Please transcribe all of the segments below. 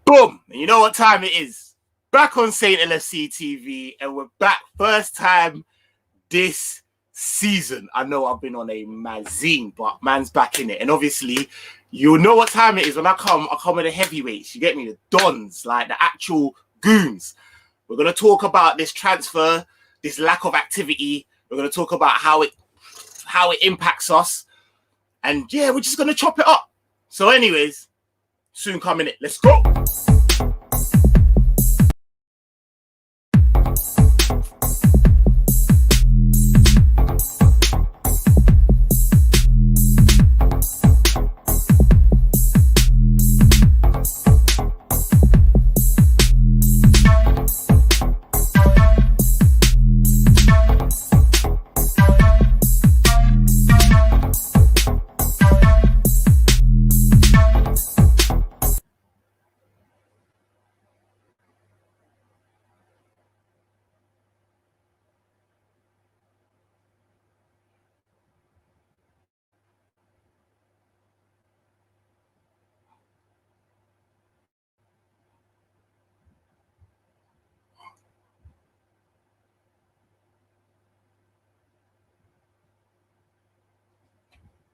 Boom! And you know what time it is? Back on St. Lfctv, and we're back first time this season. I know I've been on a magazine, but man's back in it. And obviously, you'll know what time it is when I come with the heavyweights. You get me? The dons, like the actual goons. We're going to talk about this transfer, this lack of activity. We're going to talk about how it impacts us. And yeah, we're just going to chop it up. So anyways, soon coming in. Let's go.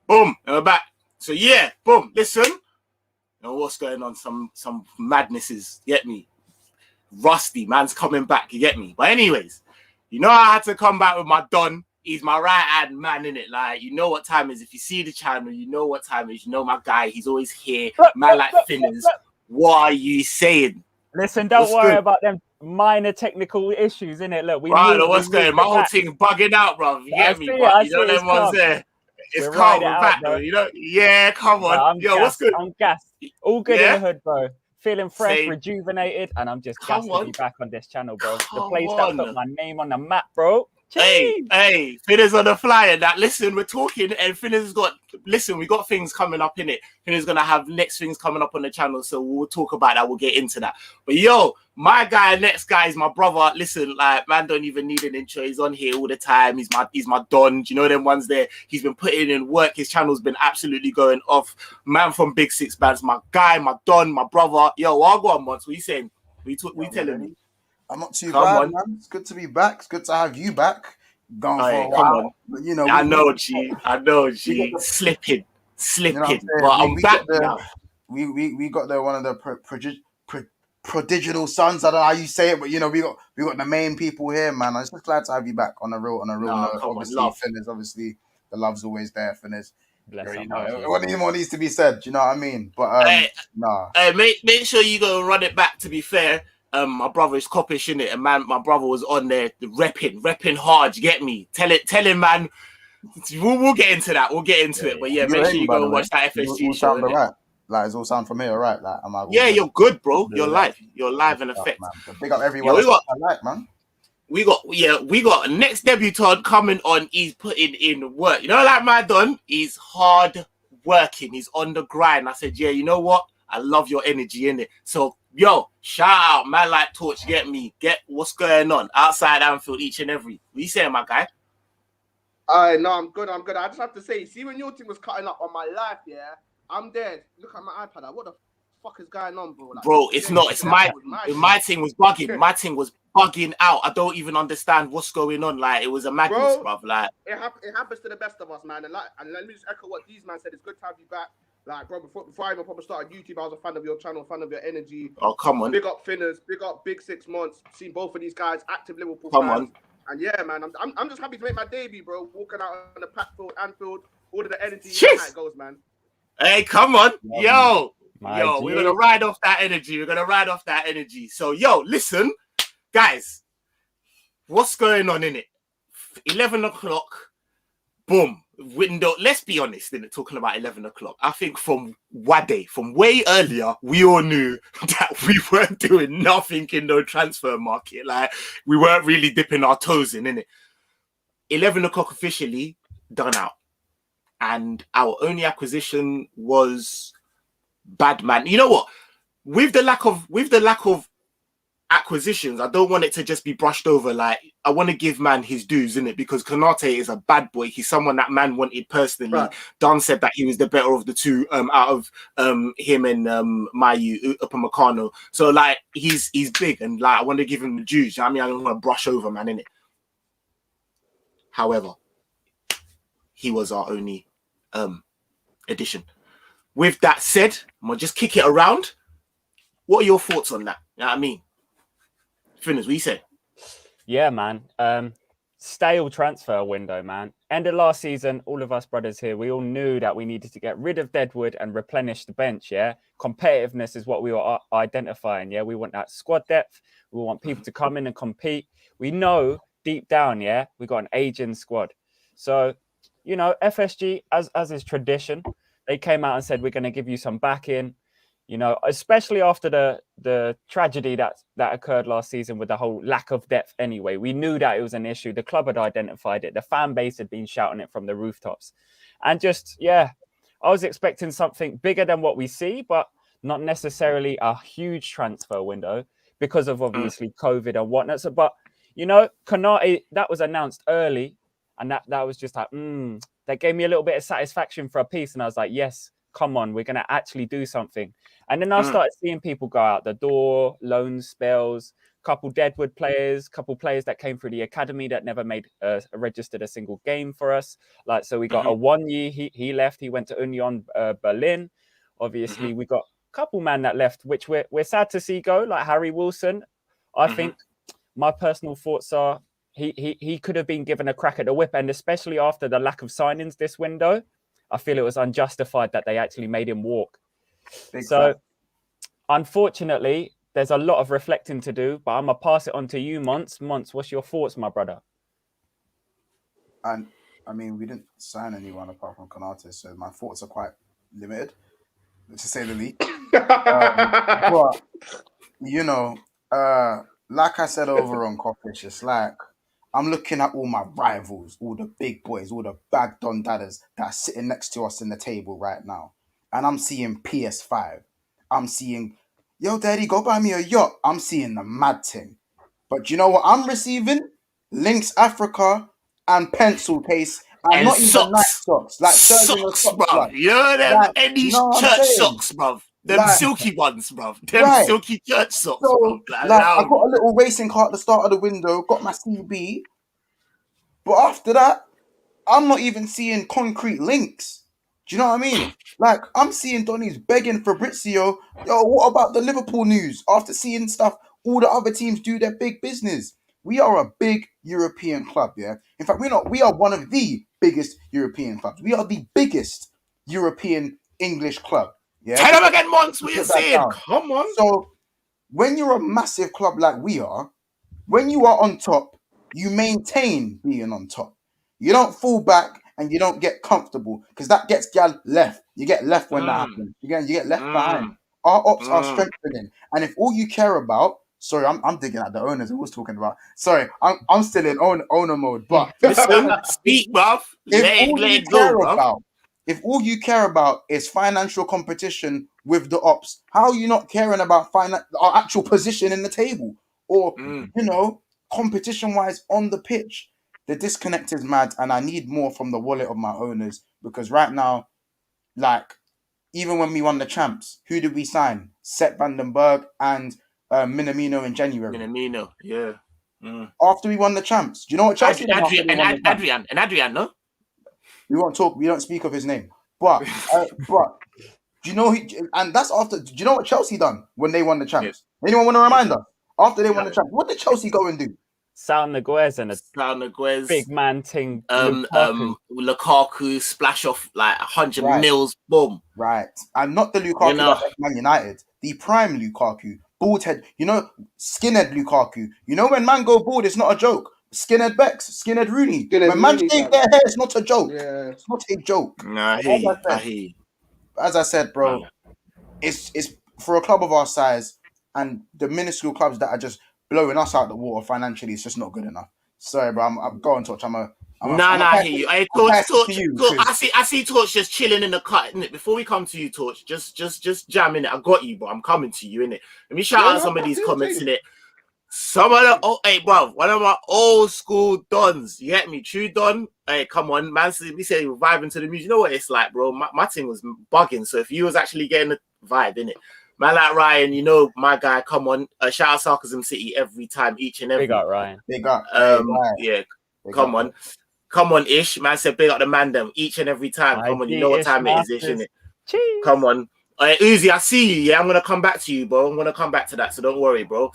Boom, and we're back. So yeah, boom. Listen, you know what's going on? Some madnesses. Get me? Rusty, man's coming back. You get me? But anyways, you know I had to come back with my Don. He's my right hand man in it. Like you know what time it is. If you see the channel, you know what time it is. You know my guy. He's always here. Man like Finners. What are you saying? Listen, don't worry about them minor technical issues, innit? Look, what's going on? My whole thing bugging out, bro. You get me? But you know them ones there. It's calm, we're back, bro. You know, yeah, come on. Yo, what's good? I'm gassed. All good in the hood, bro. Feeling fresh, rejuvenated, and I'm just gassed to be back on this channel, bro. The place that put my name on the map, bro. Jeez. Hey, Finners on the flyer. That listen, we're talking, and Finners got we got things coming up in it. Finners gonna have next things coming up on the channel, so we'll talk about that. We'll get into that. But yo, my guy, next guy is my brother. Listen, like man, don't even need an intro. He's on here all the time. He's my don. Do you know them ones there? He's been putting in work. His channel's been absolutely going off. Man from Big Six Bands, my guy, my don, my brother. Yo, I'll go on Monts. What you saying? We telling me? I'm not too bad, man. It's good to be back. It's good to have you back. Gone for a while. Come on. But, you know, I know, G. Slipping. You know but I'm back now. We got one of the prodigal sons. I don't know how you say it, but you know, we got the main people here, man. I'm just glad to have you back on a real note. Obviously, Finners, obviously the love's always there, Finners. You know, what needs to be said, do you know what I mean? But make sure you go run it back. To be fair, my brother is coppish in it, and man, my brother was on there repping hard. You get me? Tell him, man. We'll get into that. We'll get into it. But yeah, make sure you go and watch that FSG show. Right. Like, it's all sound from here, right? Like, you're good, bro. You're live. You're live in effect. Big up everyone. Man. We got next debutant coming on. He's putting in work. You know, like my Don, he's hard working. He's on the grind. I said, yeah, you know what? I love your energy in it. So, yo, shout out, man like Torch. Get me. Get what's going on outside Anfield each and every. What you saying, my guy? No, I'm good. I just have to say, see when your team was cutting up on my life, yeah, I'm dead. Look at my iPad. Like, what the fuck is going on, bro? Like, bro, it's not. It's my thing was bugging. My thing was bugging out. I don't even understand what's going on. Like, it was a madness, bro. Like, it happens to the best of us, man. And let me just echo what these man said. It's good to have you back. Like, bro, before I even probably started YouTube, I was a fan of your channel, fan of your energy. Oh, come on. Big up Finners, big up Big 6 Monts. Seen both of these guys, active Liverpool fans. Come on. And yeah, man, I'm just happy to make my debut, bro. Walking out on the Packfield, Anfield, all of the energy. You know how it goes, man. Hey, come on. Yo, we're going to ride off that energy. So, yo, listen, guys, what's going on in it? 11 o'clock, boom. Window. Let's be honest, in it, talking about 11 o'clock. I think from way earlier, we all knew that we weren't doing nothing in the transfer market. Like, we weren't really dipping our toes in it. 11 o'clock officially done out. And our only acquisition was Badman. You know what? With the lack of acquisitions, I don't want it to just be brushed over. Like, I want to give man his dues, innit? Because Konate is a bad boy. He's someone that man wanted personally. Right. Don said that he was the better of the two out of him and Mayu Upamecano. So like he's big, and like I want to give him the dues. You know what I mean, I don't want to brush over man, innit? However, he was our only addition. With that said, I'm gonna just kick it around. What are your thoughts on that? You know what I mean? Finners, what you say? Yeah, man. Stale transfer window, man. End of last season, all of us brothers here, we all knew that we needed to get rid of Deadwood and replenish the bench, yeah? Competitiveness is what we were identifying, yeah? We want that squad depth. We want people to come in and compete. We know deep down, yeah, we got an aging squad. So, you know, FSG, as is tradition, they came out and said, we're going to give you some backing. You know, especially after the tragedy that occurred last season with the whole lack of depth anyway. We knew that it was an issue. The club had identified it. The fan base had been shouting it from the rooftops. And just, yeah, I was expecting something bigger than what we see, but not necessarily a huge transfer window because of obviously COVID and whatnot. So, but, you know, Konate, that was announced early. And that was just like, that gave me a little bit of satisfaction for a piece. And I was like, yes, come on, we're going to actually do something. And then I started seeing people go out the door, loan spells, couple Deadwood players, couple players that came through the academy that never made registered a single game for us. Like, so we got a 1 year, he left, he went to Union Berlin. Obviously, we got a couple man that left, which we're sad to see go, like Harry Wilson. I think my personal thoughts are he could have been given a crack at the whip, and especially after the lack of signings this window, I feel it was unjustified that they actually made him walk. Unfortunately, there's a lot of reflecting to do, but I'm going to pass it on to you, Monts. Monts, what's your thoughts, my brother? And I mean, we didn't sign anyone apart from Konate, so my thoughts are quite limited, to say the least. But, you know, like I said over on Coppish, it's like, I'm looking at all my rivals, all the big boys, all the bag don dadders that are sitting next to us in the table right now. And I'm seeing PS5. I'm seeing, yo, daddy, go buy me a yacht. I'm seeing the mad thing. But you know what I'm receiving? Lynx Africa and pencil case. And not even nice socks. Like socks, bruv. You know them? Like, any church socks, bruv. Them like, silky ones, bruv. Them silky church socks, so, bruv. Like, I got a little racing car at the start of the window, got my CB. But after that, I'm not even seeing concrete links. Do you know what I mean? Like, I'm seeing Donny's begging Fabrizio, yo, what about the Liverpool news? After seeing stuff, all the other teams do their big business. We are a big European club, yeah? In fact, we are one of the biggest European clubs. We are the biggest European English club, yeah? Tell them again, Monts, what you're saying. Come on. So, when you're a massive club like we are, when you are on top, you maintain being on top. You don't fall back and you don't get comfortable because that gets left. You get left when that happens. You get left behind. Our ops are strengthening. And if all you care about, sorry, I'm digging at the owners I was talking about. Sorry, I'm still in owner mode. But listen, speak, bruv. If all you care about is financial competition with the ops, how are you not caring about our actual position in the table? Or, you know, competition-wise on the pitch? The disconnect is mad, and I need more from the wallet of my owners because right now, like, even when we won the champs, who did we sign? Sepp Vandenberg and Minamino in January. Minamino, yeah. After we won the champs, do you know what Chelsea Adrian, no? We won't talk. We don't speak of his name, but do you know? And that's after. Do you know what Chelsea done when they won the champs? Yeah. Anyone want to remind us? After they won the champs, what did Chelsea go and do? Sal Niguez and a big man thing. Lukaku splash off like 100 mils, boom. Right, and not the Lukaku that left Man United, the prime Lukaku, bald head. You know, skinhead Lukaku. You know when man go bald, it's not a joke. Skinhead Bex, skinhead Rooney. When man shave their hair, it's not a joke. Yeah. It's not a joke. Nah, I hear. As I said, bro, it's for a club of our size and the minuscule clubs that are just blowing us out the water financially, it's just not good enough. Sorry, bro. I'm going Torch. I hear you. Hey, Torch, I see Torch just chilling in the cut, innit? Before we come to you, Torch, just jamming it. I got you, but I'm coming to you, innit? Let me shout out some of these comments, innit? Some of the hey, bro, one of my old school dons. You get me? True don. Hey, come on, man. We say we're vibing to the music. You know what it's like, bro? My thing was bugging. So if you was actually getting the vibe, innit? Man like Ryan, you know my guy. Come on, shout out Sarcasm City every time, each and every. Big up Ryan. Big up. Yeah. Come on, Ish. Man said big up the man them each and every time. Come on, you know what time it is, Ish, innit? Cheers. Come on. Uzi, I see you. Yeah, I'm gonna come back to you, bro. I'm gonna come back to that, so don't worry, bro.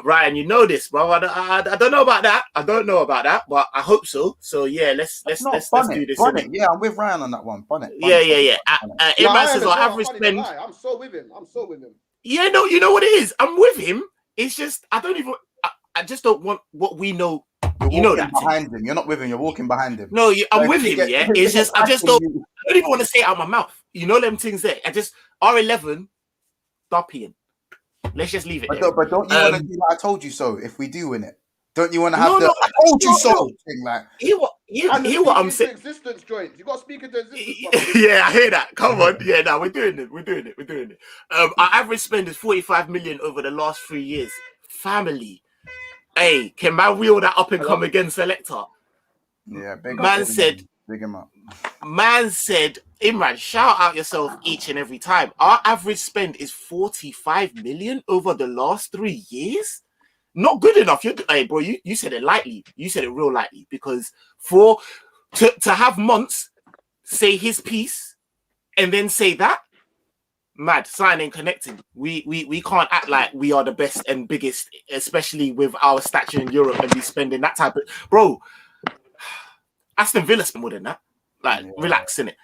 Ryan, you know this, bro. I don't know about that. I don't know about that, but I hope so. So yeah, let's do this. Yeah, I'm with Ryan on that one. Bonnet. Yeah. Imran says our average spend. I'm so with him. Yeah, no, you know what it is. I'm with him. It's just I just don't want what we know. You know that behind him. You're not with him. You're walking behind him. No, I'm with him. Yeah, it's just I don't even want to say it out my mouth. You know them things there. I just R11, stop peeing. Let's just leave it. But don't you want to do like I told you so? If we do win it, don't you want to have I told you so thing like? Hear what I'm saying. Existence joints. You got to speak into existence. Yeah, I hear that. Come on. Yeah, no, we're doing it. Our average spend is 45 million over the last 3 years. Family. Hey, can man wheel that up and come again, selector? Yeah, big him up. Man said, Imran, shout out yourself each and every time. Our average spend is 45 million over the last 3 years. Not good enough. Hey, bro, you said it lightly. You said it real lightly because to have Monts say his piece and then say that, mad, signing, connecting. We can't act like we are the best and biggest, especially with our stature in Europe and be spending that type of bro. Aston Villa spend more than that. Like, relax, innit?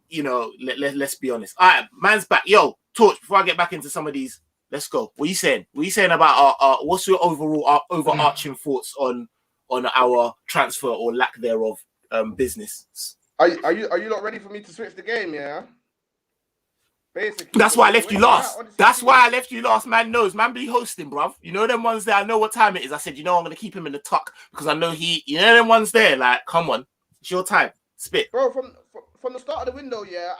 You know, let's be honest. All right, man's back. Yo, Torch, before I get back into some of these, let's go. What are you saying? What are you saying about our what's your overall overarching thoughts on our transfer or lack thereof business? Are you not ready for me to switch the game, yeah? Basically, that's why I left you last. That's why I left you last. Man knows. Man be hosting, bruv. You know them ones there. I know what time it is. I said, you know, I'm gonna keep him in the tuck because I know you know them ones there. Like, come on, it's your time. Spit, bro. From the start of the window, yeah.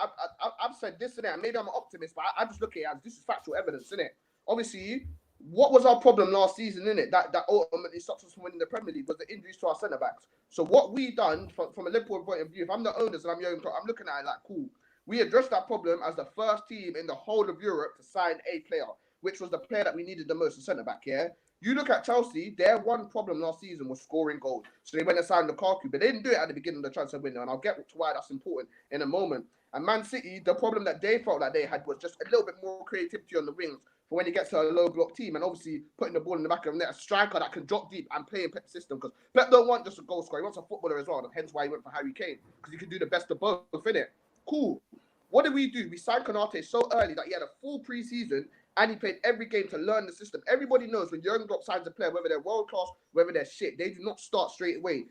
I've said this and that. Maybe I'm an optimist, but I just look at it as this is factual evidence, isn't it? Obviously, what was our problem last season, innit? That ultimately stopped us from winning the Premier League was the injuries to our centre backs. So what we done from a Liverpool point of view, if I'm the owners and I'm Jurgen Klopp, I'm looking at it like, cool. We addressed that problem as the first team in the whole of Europe to sign a player, which was the player that we needed the most, the centre-back, yeah? You look at Chelsea, their one problem last season was scoring goals. So they went and signed Lukaku, but they didn't do it at the beginning of the transfer window, and I'll get to why that's important in a moment. And Man City, the problem that they felt like they had was just a little bit more creativity on the wings for when you get to a low-block team, and obviously putting the ball in the back of the net, a striker that can drop deep and play in Pep's system, because Pep don't want just a goal scorer, he wants a footballer as well, hence why he went for Harry Kane, because he can do the best of both, innit? Cool. What did we do? We signed Konate so early that he had a full preseason and he played every game to learn the system. Everybody knows when Jurgen Klopp signs a player, whether they're world class, whether they're shit, they do not start straight away.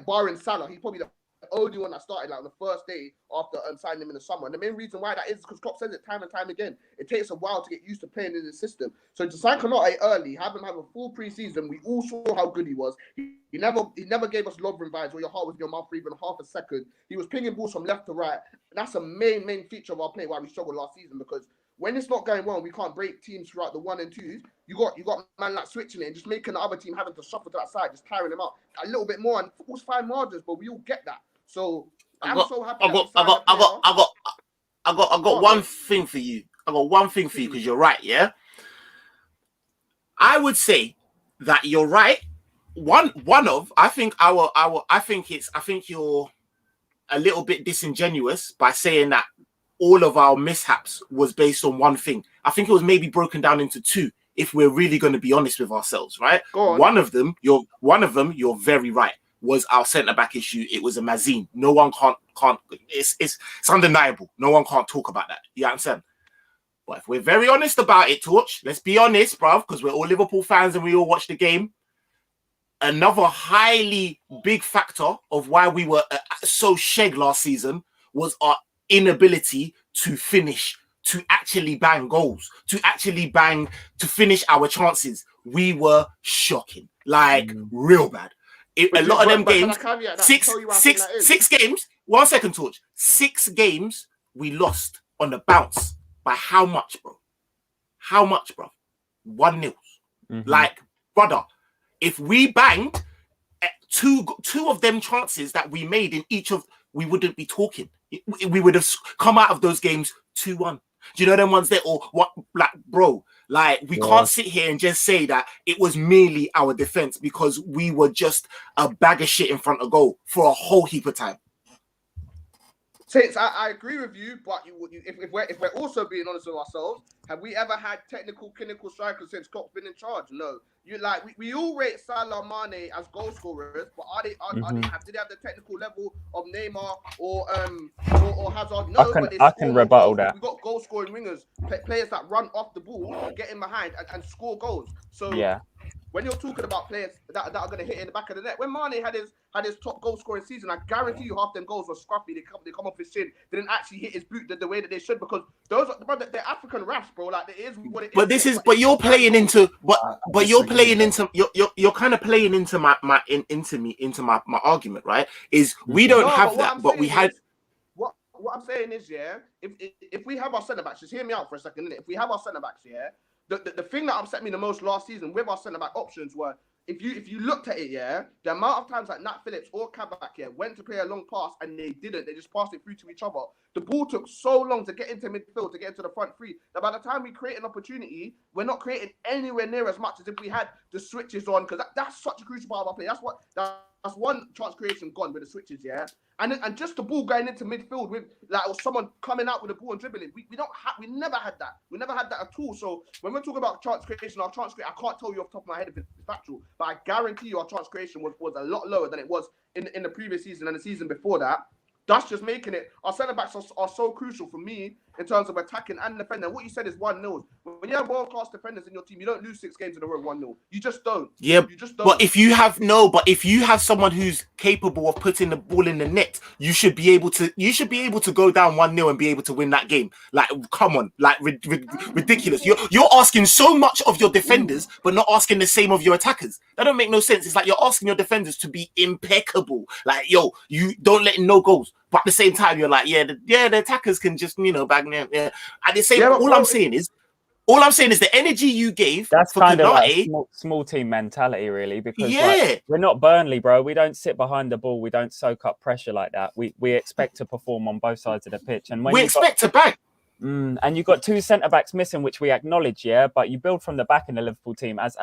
Barring Salah, he's probably the only one that started like on the first day after signing him in the summer. And the main reason why that is because Klopp says it time and time again. It takes a while to get used to playing in the system. So to sign Konate early, have him have a full preseason, we all saw how good he was. He never gave us Lovren vibes where your heart was in your mouth for even half a second. He was pinging balls from left to right. That's a main feature of our play why we struggled last season, because when it's not going well, we can't break teams throughout the 1 and 2s. You got man like switching it and just making the other team having to shuffle to that side, just tiring them out a little bit more. And football's fine margins, but we all get that. So I got one thing for you. I got one thing for you because you're right. Yeah, I would say that you're right. I think you're a little bit disingenuous by saying that all of our mishaps was based on one thing. I think it was maybe broken down into two, if we're really going to be honest with ourselves, right? One of them, you're very right, was our centre-back issue. It was a Mazin. No one can't it's undeniable. No one can't talk about that. You understand? But if we're very honest about it, Torch, let's be honest, bruv, because we're all Liverpool fans and we all watch the game. Another highly big factor of why we were so sheg last season was our inability to finish, to actually bang goals, to finish our chances. We were shocking, like real bad. A lot of them games, six games. 1 second, Torch. 6 games we lost on the bounce. By how much, bro? 1-0. Like, brother, if we banged two of them chances that we made in each of, we wouldn't be talking. We would have come out of those games 2-1. Do you know them ones there? Or what? Like, bro, like, we can't sit here and just say that it was merely our defense because we were just a bag of shit in front of goal for a whole heap of time. Saints, I agree with you, but if we're also being honest with ourselves, have we ever had technical, clinical strikers since Klopp's been in charge? No. We all rate Salah, Mane as goal scorers, but do they have the technical level of Neymar or Hazard? No, I can rebuttal that. We've got goal scoring wingers, players that run off the ball, get in behind and score goals. So when you're talking about players that are going to hit in the back of the net, when Mane had his top goal scoring season, I guarantee you half them goals were scruffy. They come off his chin. They didn't actually hit his boot the way that they should, because those are they're African refs, bro. Like, it is what it is. But you're playing into you're kind of playing into my argument, right? Is we don't have that, but we had. What I'm saying is, if we have our centre backs, just hear me out for a second, innit? If we have our centre backs, the thing that upset me the most last season with our centre back options were, if you looked at it, the amount of times that Nat Phillips or Kabak went to play a long pass and they didn't, they just passed it through to each other. The ball took so long to get into midfield, to get into the front three, that by the time we create an opportunity, we're not creating anywhere near as much as if we had the switches on, because that's such a crucial part of our play. That's one chance creation gone with the switches, and just the ball going into midfield with or someone coming out with the ball and dribbling. We never had that. We never had that at all. So when we're talking about chance creation, I can't tell you off the top of my head if it's factual, but I guarantee you our chance creation was a lot lower than it was in the previous season and the season before that. That's just making it. Our centre backs are so crucial for me in terms of attacking and defending. What you said is 1-0. When you have world-class defenders in your team, you don't lose 6 games in a row 1-0. You just don't. Yeah, you just don't. But if you have someone who's capable of putting the ball in the net, you should be able to go down 1-0 and be able to win that game. Like, come on, like, ridiculous. You're asking so much of your defenders, but not asking the same of your attackers. That don't make no sense. It's like you're asking your defenders to be impeccable. Like, yo, you don't let in no goals. But at the same time, you're like, the attackers can just, bag them. Yeah. At the same, all I'm saying is the energy you gave. That's kind of like small team mentality, really, because we're not Burnley, bro. We don't sit behind the ball. We don't soak up pressure like that. We expect to perform on both sides of the pitch, and when we expect to bang. And you've got 2 centre backs missing, which we acknowledge, but you build from the back in the Liverpool team, as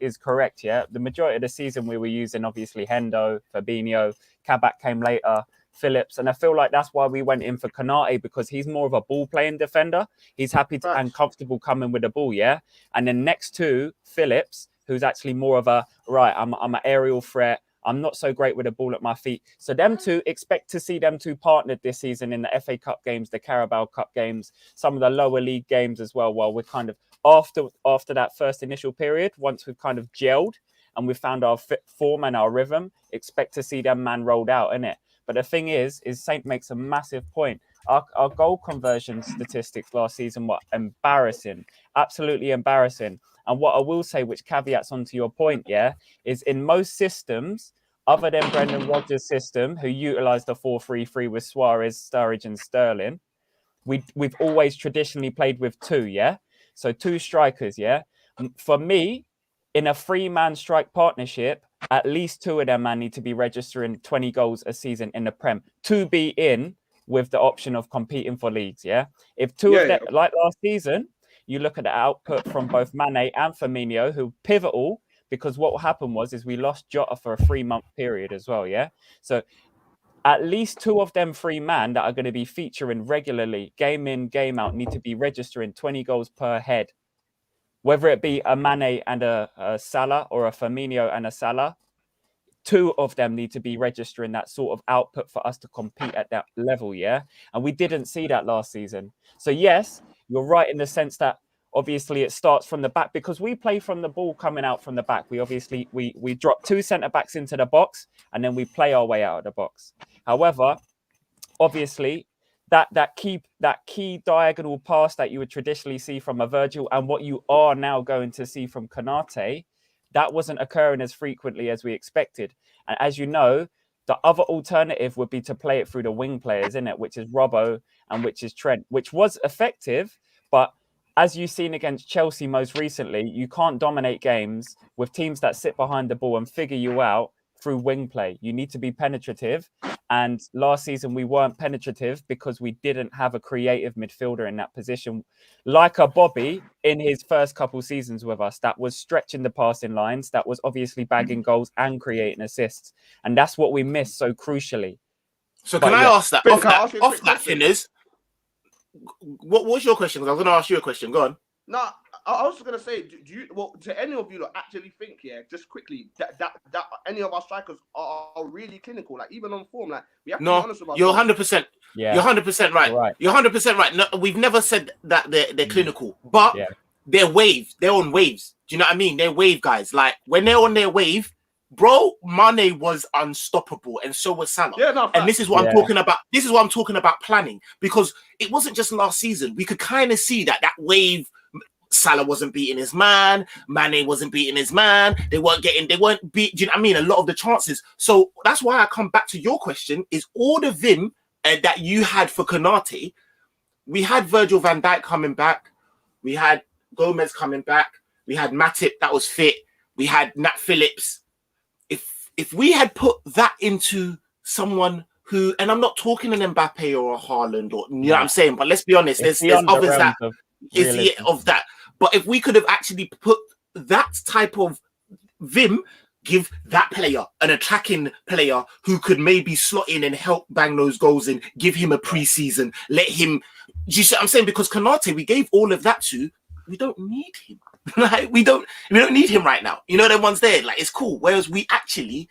is correct, The majority of the season we were using obviously Hendo, Fabinho, Kabak came later, Phillips, and I feel like that's why we went in for Konate, because he's more of a ball playing defender. He's happy and comfortable coming with the ball, And then next to Phillips, who's actually more of I'm an aerial threat. I'm not so great with the ball at my feet. So them two, expect to see them two partnered this season in the FA Cup games, the Carabao Cup games, some of the lower league games as well. While we're kind of after that first initial period, once we've kind of gelled and we've found our form and our rhythm, expect to see them man rolled out, innit? But the thing is Saint makes a massive point. Our goal conversion statistics last season were embarrassing, absolutely embarrassing. And what I will say, which caveats onto your point, is in most systems, other than Brendan Rodgers' system, who utilised the 4-3-3 with Suarez, Sturridge and Sterling, we've always traditionally played with 2, So 2 strikers, For me, in a 3-man strike partnership, at least 2 of them need to be registering 20 goals a season in the Prem to be in with the option of competing for leagues, If 2 of them, like last season, you look at the output from both Mane and Firmino, who pivotal, because what happened was we lost Jota for a 3-month period as well, So at least 2 of them 3-man that are going to be featuring regularly, game in, game out, need to be registering 20 goals per head. Whether it be a Mane and a Salah or a Firmino and a Salah, 2 of them need to be registering that sort of output for us to compete at that level, And we didn't see that last season. So yes, you're right in the sense that obviously it starts from the back, because we play from the ball coming out from the back. We obviously we drop 2 centre backs into the box and then we play our way out of the box. However, obviously that key diagonal pass that you would traditionally see from a Virgil and what you are now going to see from Konate, that wasn't occurring as frequently as we expected. And as you know, the other alternative would be to play it through the wing players, innit? Which is Robbo and which is Trent, which was effective, but as you've seen against Chelsea most recently, you can't dominate games with teams that sit behind the ball and figure you out through wing play. You need to be penetrative. And last season, we weren't penetrative because we didn't have a creative midfielder in that position, like a Bobby in his first couple seasons with us, that was stretching the passing lines, that was obviously bagging goals and creating assists. And that's what we missed so crucially. So can I ask that, off that, Finners? What was your question? Because I was going to ask you a question. Go on. No, I was going to say, do you, to any of you actually think, just quickly, that any of our strikers are really clinical? Like, even on form, like, we have to be honest with ourselves. You're 100%. Yeah. You're 100% right. You're 100% right. No, we've never said that they're clinical, but they're waves. They're on waves. Do you know what I mean? They're wave guys. Like, when they're on their wave, bro, Mane was unstoppable, and so was Salah. And this is what I'm talking about. This is what I'm talking about planning, because it wasn't just last season. We could kind of see that wave. Salah wasn't beating his man. Mane wasn't beating his man. They weren't beat. Do you know what I mean? A lot of the chances. So that's why I come back to your question: is all the vim that you had for Konate? We had Virgil van Dijk coming back. We had Gomez coming back. We had Matip that was fit. We had Nat Phillips. If we had put that into someone who, and I'm not talking an Mbappe or a Haaland, or you know what I'm saying, but let's be honest, there's others that is of that. But if we could have actually put that type of vim, give that player an attacking player who could maybe slot in and help bang those goals in, give him a preseason, let him. Do you see what I'm saying? Because Konate, we gave all of that to. We don't need him. Like, we don't need him right now. You know, the ones there, like, it's cool. Whereas we actually,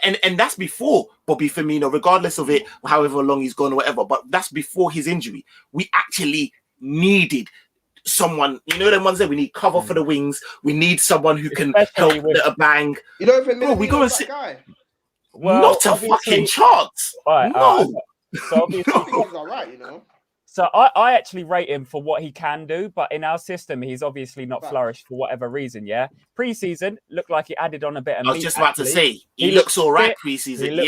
and that's before Bobby Firmino, regardless of it, however long he's gone or whatever, but that's before his injury. We actually needed someone, you know, the ones there, we need cover for the wings. We need someone who can help a bang. You know, if we go and sit, well, not a fucking chance. Right, no. So obviously, he's all right, you know. So I actually rate him for what he can do, but in our system, he's obviously not flourished for whatever reason, Pre-season, looked like he added on a bit of meat. I was just about to say, he looks all right pre-season.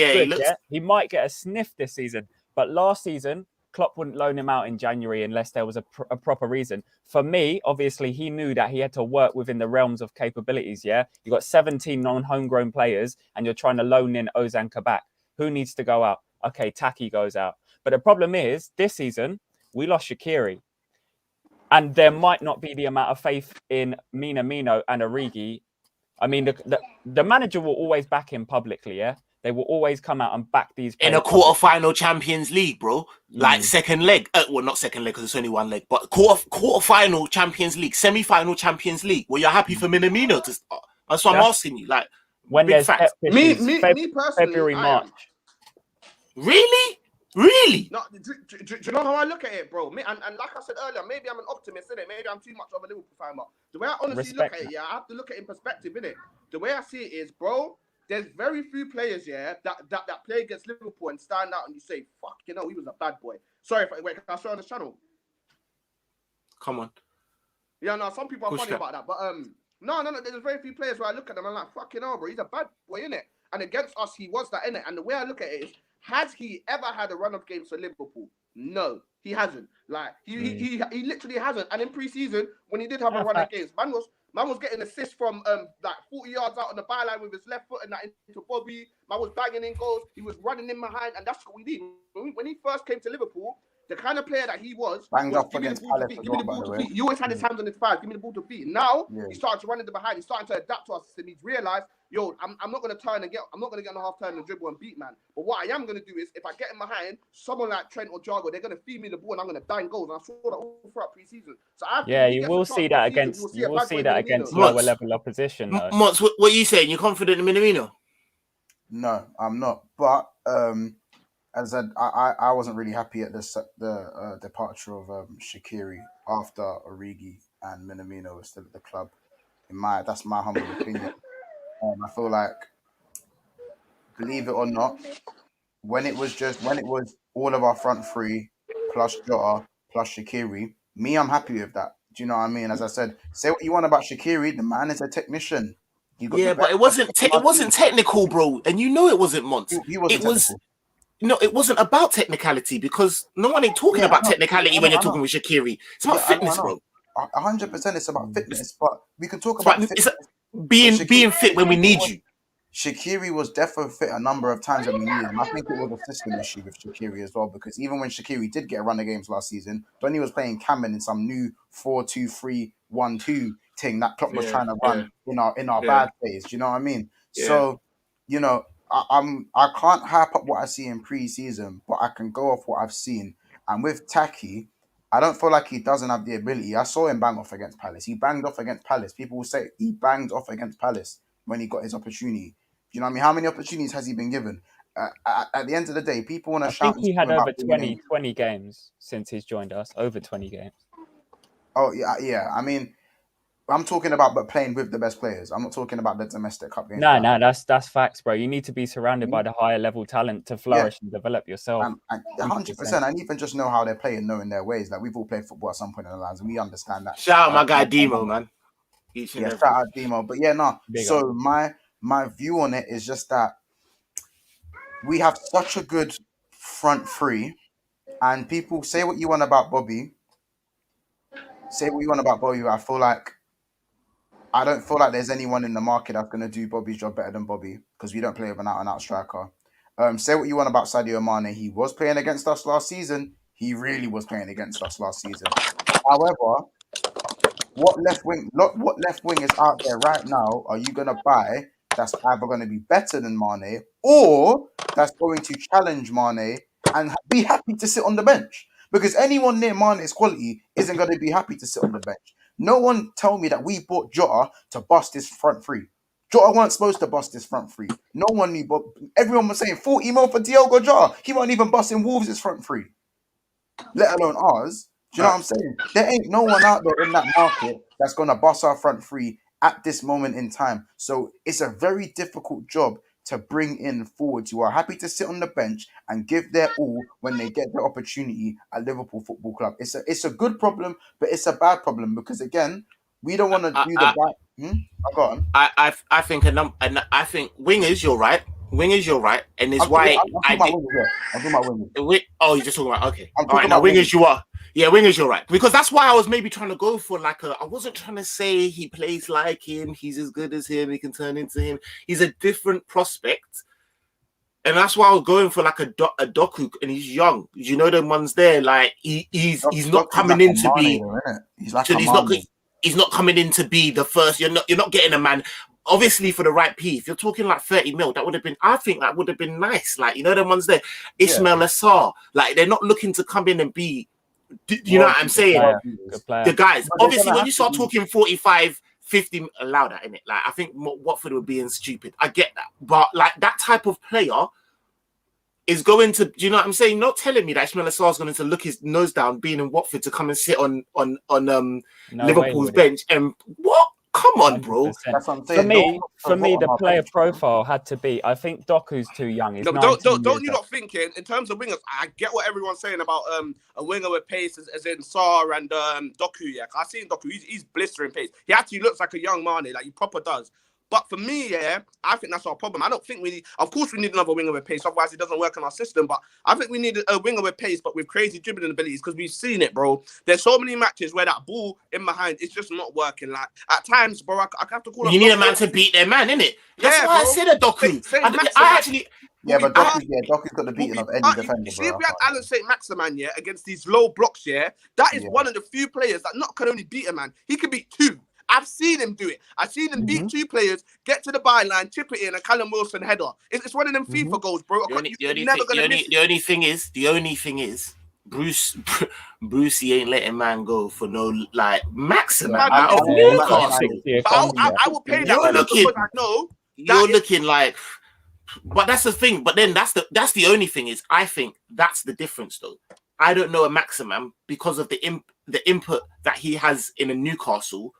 He might get a sniff this season, but last season, Klopp wouldn't loan him out in January unless there was a proper reason. For me, obviously, he knew that he had to work within the realms of capabilities, You got 17 non-homegrown players, and you're trying to loan in Ozan Kabak. Who needs to go out? Okay, Taki goes out. But the problem is, this season, we lost Shaqiri. And there might not be the amount of faith in Minamino and Origi. I mean, the manager will always back him publicly, They will always come out and back these players. In a quarter-final Champions League, bro. Like second leg. Well, not second leg because it's only one leg. But quarter-final Champions League. Semi-final Champions League. Well, you're happy for Minamino to start. That's what I'm asking you. Like, when there's me personally, February, March. Really? Really? No, do you know how I look at it, bro? And like I said earlier, maybe I'm an optimist, innit? Maybe I'm too much of a Liverpool fan, but the way I honestly look at it, I have to look at it in perspective, innit? The way I see it is, bro, there's very few players, that play against Liverpool and stand out and you say, fuck, he was a bad boy. Sorry, wait, can I show on this channel? Come on. Yeah, no, some people are funny about that, but no, there's very few players where I look at them and I'm like, fucking hell, bro, he's a bad boy, innit? And against us, he was that, innit? And the way I look at it is, has he ever had a run of games for Liverpool? No, he hasn't. Like he literally hasn't. And in pre-season, when he did have a run of games, man was getting assists from like 40 yards out on the byline with his left foot and that into Bobby. Man was banging in goals. He was running in behind, and that's what we did. When he first came to Liverpool, the kind of player that he was up against Palace as well, by the way. He always had his hands on his thighs. Give me the ball to feet. Now he started to run in the behind. He's starting to adapt to our system. He's realised, I'm not going to turn and I'm not going to get on a half turn and dribble and beat, man. But what I am going to do is, if I get in behind someone like Trent or Jago, they're going to feed me the ball and I'm going to bang goals. And I saw that all throughout pre-season. So you will see that against lower level opposition. Monts, what are you saying? You're confident in Minamino? No, I'm not. But as I said, I wasn't really happy at the departure of Shaqiri after Origi and Minamino were still at the club. That's my humble opinion. I feel like, believe it or not, when it was all of our front three plus Jota plus Shaqiri, I'm happy with that. Do you know what I mean? As I said, say what you want about Shaqiri, the man is a technician. But it wasn't technical, bro, and you know it wasn't, Monts. He wasn't technical. No, it wasn't about technicality because no one ain't talking about technicality when you're talking with Shaqiri. It's about fitness, bro. 100% it's about fitness, but we can talk about fitness. Being fit when we need you. Shaqiri was definitely fit a number of times when we needed him. I think it was a system issue with Shaqiri as well, because even when Shaqiri did get a run of games last season, Donny was playing Cameron in some new 4-2-3-1-2 thing that Klopp was trying to run in our bad phase. Do you know what I mean? Yeah. So, you know, I can't hype up what I see in pre-season, but I can go off what I've seen. And with Taki, I don't feel like he doesn't have the ability. I saw him bang off against Palace. He banged off against Palace. People will say he banged off against Palace when he got his opportunity. Do you know what I mean? How many opportunities has he been given? At the end of the day, people want to shout. I think he had over 20 games since he's joined us. Over 20 games. Oh, yeah. I mean, I'm talking about but playing with the best players. I'm not talking about the domestic cup games. No, that's facts, bro. You need to be surrounded by the higher level talent to flourish and develop yourself. And 100%. And even just know how they play and knowing their ways. Like, we've all played football at some point in our lives, and we understand that. Shout out my guy Demo, man. Shout out Demo. But yeah, no. So my view on it is just that we have such a good front three, and people say what you want about Bobby. Say what you want about Bobby. I don't feel like there's anyone in the market that's going to do Bobby's job better than Bobby, because we don't play with an out-and-out striker. Say what you want about Sadio Mane. He was playing against us last season. He really was playing against us last season. However, what left wing is out there right now are you going to buy that's either going to be better than Mane or that's going to challenge Mane and be happy to sit on the bench? Because anyone near Mane's quality isn't going to be happy to sit on the bench. No one tell me that we bought Jota to bust his front three. Jota weren't supposed to bust his front three. No one knew, but everyone was saying 40 mil for Diogo Jota. He wasn't even busting Wolves' front three, let alone ours. Do you know what I'm saying? There ain't no one out there in that market that's going to bust our front three at this moment in time. So it's a very difficult job to bring in forwards who are happy to sit on the bench and give their all when they get the opportunity at Liverpool Football Club. It's a good problem, but it's a bad problem because, again, we don't want to do the bad. Go on. I think I think wingers, you're right. Wingers, you're right, and it's why I'm talking about wingers. Oh, you're just talking about all right. Now wingers, you are. Yeah, wingers, you're right. Because that's why I was maybe trying to go for I wasn't trying to say he plays like him, he's as good as him, he can turn into him. He's a different prospect. And that's why I was going for a Doku, and he's young. You know the ones there, like he's not coming in to be. He's not coming in to be the first. You're not getting a man. Obviously, for the right P, if you're talking like 30 mil, that would have been. I think that would have been nice. Like, you know the ones there, Ismail Assar. Like, they're not looking to come in and be. You know what I'm saying? The guys. Obviously, when you start talking 45, 50, allow that, innit? Like, I think Watford were being stupid. I get that, but like that type of player is going to. Do you know what I'm saying? Not telling me that Ismail Assar is going to look his nose down, being in Watford, to come and sit on Liverpool's bench. And what? Come on, bro. That's what I'm saying. For me, the player profile had to be. I think Doku's too young. He's don't you not thinking in terms of wingers? I get what everyone's saying about a winger with pace, as in Sarr and Doku. Yeah, I've seen Doku. He's blistering pace. He actually looks like a young Mane, like he proper does. But for me, yeah, I think that's our problem. I don't think we need. Of course, we need another winger with pace. Otherwise, it doesn't work in our system. But I think we need a winger with pace, but with crazy dribbling abilities, because we've seen it, bro. There's so many matches where that ball in behind is just not working. Like at times, bro, I have to call. You need a man to beat their man, innit? That's why I said a Doku. But Doku's got the beating of any defender. See, if we had Alan St. Maximan, yeah, against these low blocks, yeah, that is one of the few players that not can only beat a man, he can beat two. I've seen him do it. I've seen him beat two players, get to the byline, chip it in, and Callum Wilson header. It's one of them FIFA goals, bro. The only thing is, Brucey ain't letting man go for no maximum. I will pay that. You're looking like. But that's the thing. But then that's the only thing is I think that's the difference though. I don't know a maximum because of the input that he has in a Newcastle.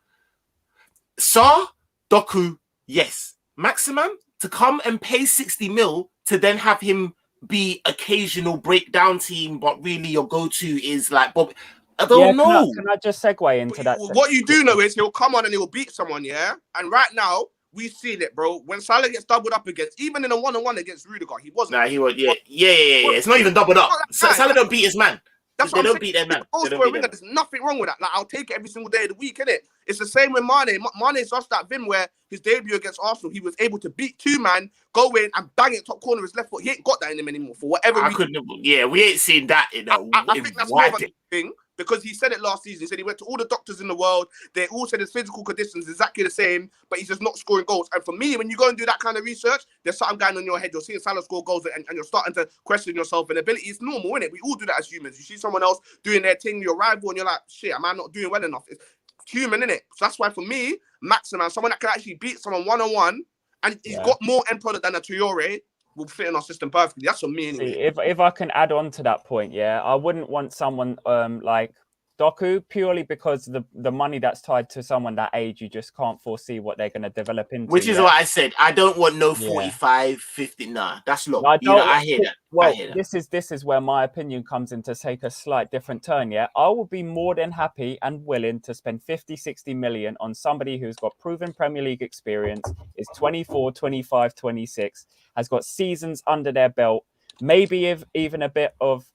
Sarr, Doku, yes. Maximum to come and pay 60 mil to then have him be occasional breakdown team, but really your go-to is like Bob. I don't know. Can I just segue into that? What you do know is he'll come on and he'll beat someone, yeah? And right now, we've seen it, bro. When Salah gets doubled up against, even in a one-on-one against Rudiger, he wasn't. Nah, he was, yeah. It's not even doubled up. Salah don't beat his man. That's they what I'm don't saying. beat them, man. Goals for a winger, there's nothing wrong with that. Like, I'll take it every single day of the week, innit? It's the same with Mane. Mane's just that Vim where his debut against Arsenal, he was able to beat two man, go in and bang it top corner of his left foot. He ain't got that in him anymore for whatever reason. Yeah, we ain't seen that in a I think that's more of a thing because he said it last season. He said he went to all the doctors in the world. They all said his physical conditions exactly the same, but he's just not scoring goals. And for me, when you go and do that kind of research, there's something going on in your head. You're seeing Salah score goals and you're starting to question yourself and ability. It's normal, isn't it? We all do that as humans. You see someone else doing their thing, your rival, and you're like, shit, am I not doing well enough? It's human, isn't it? So that's why for me, Maximan, someone that can actually beat someone one-on-one, and he's got more end product than a Traore, will fit in our system perfectly. That's for me anyway. See, if I can add on to that point, I wouldn't want someone like Doku purely because the money that's tied to someone that age, you just can't foresee what they're going to develop into. Which is what I said. I don't want no 45, 50. Nah, that's low. I hear that. Well, this is where my opinion comes in to take a slight different turn. I will be more than happy and willing to spend 50, 60 million on somebody who's got proven Premier League experience, is 24, 25, 26, has got seasons under their belt, maybe even a bit of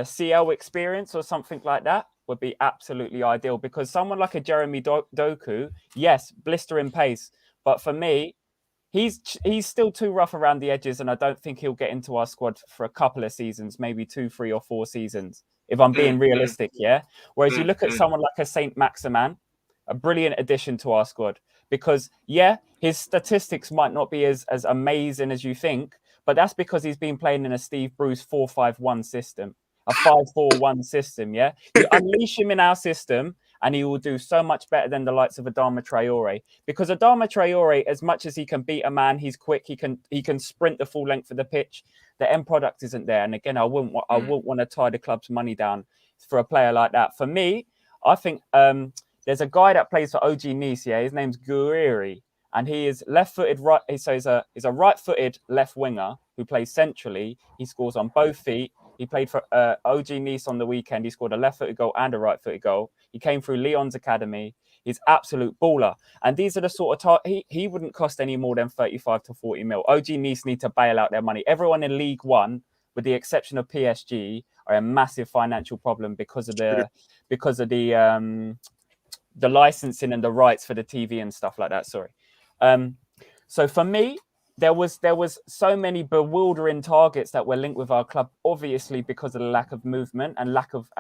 CL experience or something like that would be absolutely ideal, because someone like a Jeremy Doku, yes, blistering pace, but for me, he's still too rough around the edges, and I don't think he'll get into our squad for a couple of seasons, maybe 2, 3 or 4 seasons, if I'm being realistic, Whereas you look at someone like a Saint Maximan, a brilliant addition to our squad, because his statistics might not be as amazing as you think, but that's because he's been playing in a Steve Bruce 4-5-1 system, a 5-4-1 system. You unleash him in our system, and he will do so much better than the likes of Adama Traore. Because Adama Traore, as much as he can beat a man, he's quick. He can sprint the full length of the pitch. The end product isn't there. And again, I wouldn't want to tie the club's money down for a player like that. For me, I think there's a guy that plays for OG Nice. His name's Guerrieri. And he is left-footed, right. So he's a right-footed left winger who plays centrally. He scores on both feet. He played for OG Nice on the weekend. He scored a left-footed goal and a right-footed goal. He came through Lyon's academy. He's absolute baller. And these are the sort of he wouldn't cost any more than 35 to 40 mil. OG Nice need to bail out their money. Everyone in League One, with the exception of PSG, are a massive financial problem because of the licensing and the rights for the TV and stuff like that. Sorry. So for me, there was so many bewildering targets that were linked with our club, obviously because of the lack of movement and lack of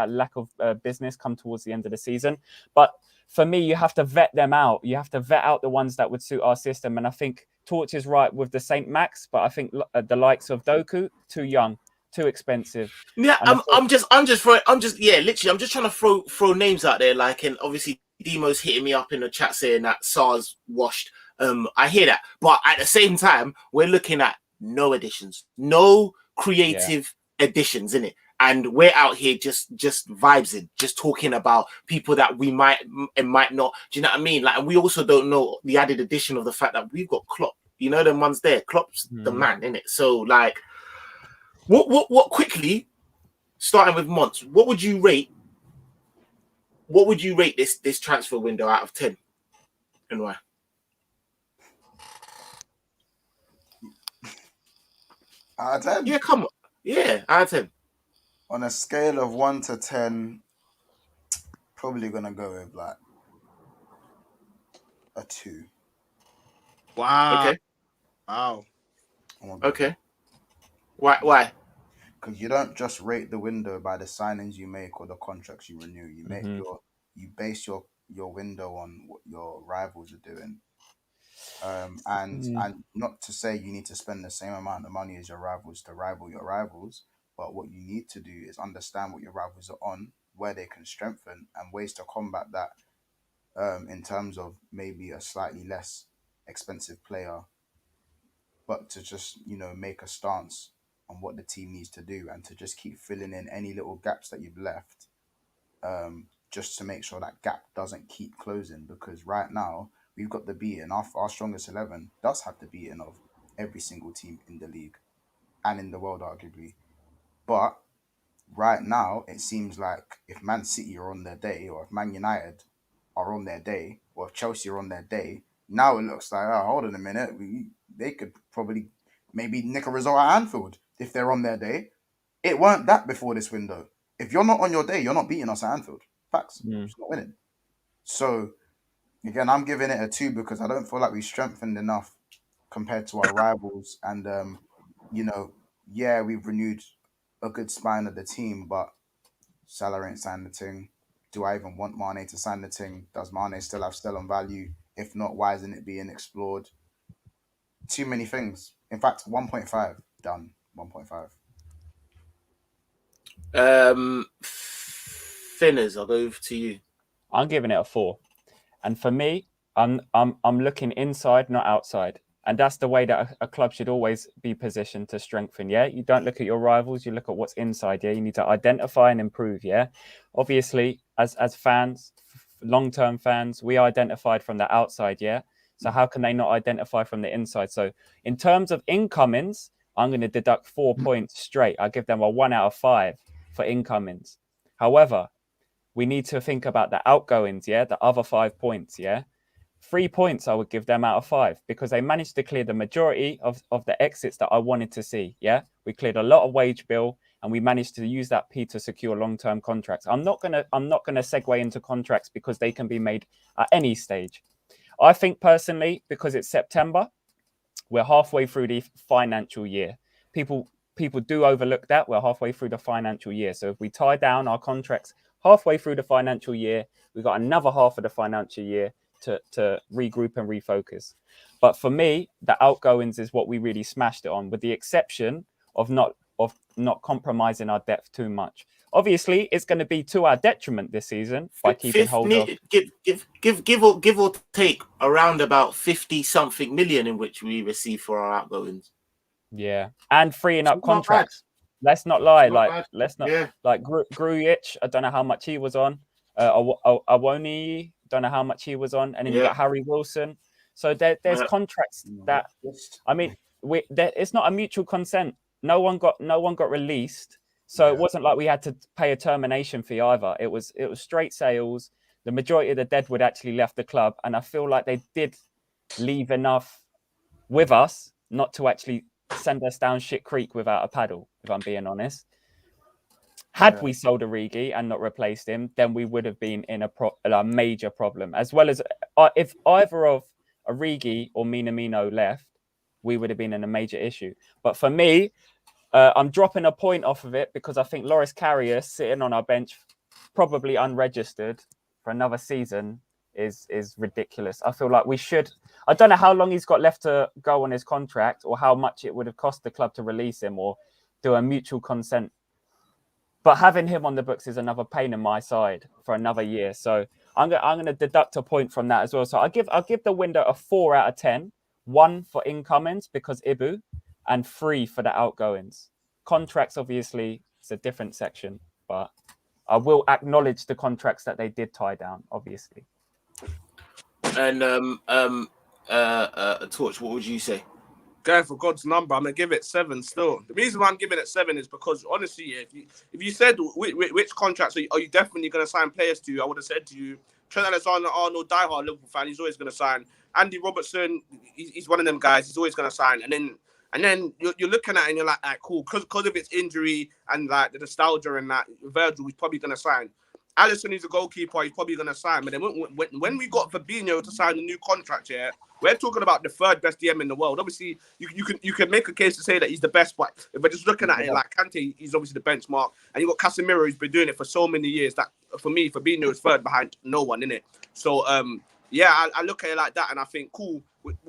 business come towards the end of the season. But for me, you have to vet them out. You have to vet out the ones that would suit our system. And I think Torch is right with the Saint Max, but I think the likes of Doku, too young, too expensive. Yeah, I'm just literally, I'm just trying to throw names out there, like, and obviously Demo's hitting me up in the chat saying that SARS washed. I hear that, but at the same time, we're looking at no additions, no creative additions in it, and we're out here just vibesing, just talking about people that we might and might not. Do you know what I mean? Like, and we also don't know the added addition of the fact that we've got Klopp. You know, the ones there, Klopp's the man in it. So, like, what quickly, starting with Monts, what would you rate this transfer window out of 10, and why? Out of 10? Yeah, come on. Yeah, out of 10. On a scale of 1 to 10, probably gonna go with like a 2. Wow. Okay. Wow. Okay. Why? Because you don't just rate the window by the signings you make or the contracts you renew. You make you base your window on what your rivals are doing. And not to say you need to spend the same amount of money as your rivals to rival your rivals, but what you need to do is understand what your rivals are on, where they can strengthen, and ways to combat that in terms of maybe a slightly less expensive player, but to just, make a stance on what the team needs to do and to just keep filling in any little gaps that you've left, just to make sure that gap doesn't keep closing. Because right now, we've got the beating. Our strongest 11 does have the beating of every single team in the league and in the world, arguably. But right now, it seems like if Man City are on their day, or if Man United are on their day, or if Chelsea are on their day, now it looks like, hold on a minute, they could probably maybe nick a result at Anfield. if they're on their day. It weren't that before this window. If you're not on your day, you're not beating us at Anfield. Facts. You're just not winning. So, again, I'm giving it a 2 because I don't feel like we strengthened enough compared to our rivals. And, we've renewed a good spine of the team, but Salah ain't signed the thing. Do I even want Mane to sign the thing? Does Mane still have stellar value? If not, why isn't it being explored? Too many things. In fact, 1.5 done. 1.5. Finners, I'll go over to you. I'm giving it a 4, and for me, I'm looking inside, not outside, and that's the way that a club should always be positioned to strengthen. Yeah, you don't look at your rivals, you look at what's inside. Yeah, you need to identify and improve. Yeah, obviously, as fans, long-term fans, we identified from the outside. Yeah, so how can they not identify from the inside? So in terms of incomings, I'm going to deduct 4 points straight. I give them a 1 out of 5 for incomings. However, we need to think about the outgoings, yeah, the other 5 points, yeah. 3 points I would give them out of 5 because they managed to clear the majority of the exits that I wanted to see, yeah. We cleared a lot of wage bill and we managed to use that P to secure long-term contracts. I'm not gonna segue into contracts because they can be made at any stage. I think personally, because it's September, we're halfway through the financial year. People do overlook that we're halfway through the financial year. So if we tie down our contracts halfway through the financial year, we've got another half of the financial year to regroup and refocus. But for me, the outgoings is what we really smashed it on, with the exception of not compromising our depth too much. Obviously, it's going to be to our detriment this season by keeping hold of. Give or take around about 50-something million in which we receive for our outgoings. Yeah, and freeing up contracts. Let's not lie. Grujic, I don't know how much he was on. Awoni, don't know how much he was on, and then you got Harry Wilson. So there's contracts that, I mean, it's not a mutual consent. No one got released, so it wasn't like we had to pay a termination fee either. It was straight sales. The majority of the deadwood actually left the club, and I feel like they did leave enough with us not to actually send us down shit creek without a paddle, if I'm being honest. Had we sold Origi and not replaced him, then we would have been in a major problem. As well as if either of Origi or Minamino left, we would have been in a major issue. But for me, I'm dropping a point off of it because I think Loris Karius sitting on our bench, probably unregistered for another season, is ridiculous. I feel like we should. I don't know how long he's got left to go on his contract or how much it would have cost the club to release him or do a mutual consent. But having him on the books is another pain in my side for another year. So I'm going to deduct a point from that as well. So I'll give the window a 4 out of 10. 1 for incomings because Ibu, and 3 for the outgoings. Contracts, obviously, it's a different section, but I will acknowledge the contracts that they did tie down, obviously. And Torch, what would you say? Going for God's number, I'm gonna give it 7 still. The reason why I'm giving it 7 is because honestly, if you said which contracts are you definitely gonna sign players to, I would have said to you, Trent Alexander-Arnold, diehard Liverpool fan, he's always gonna sign. Andy Robertson, he's one of them guys, he's always gonna sign. And then you're looking at it and you're like, cool, because of its injury and like the nostalgia and that, Virgil, he's probably gonna sign. Alisson, he's a goalkeeper, he's probably going to sign. But then when we got Fabinho to sign a new contract here, we're talking about the 3rd best DM in the world. Obviously, you can make a case to say that he's the best, but if we're just looking at it like Kante, he's obviously the benchmark. And you got Casemiro, who's been doing it for so many years that, for me, Fabinho is 3rd behind no one, innit? So, I look at it like that and I think, cool,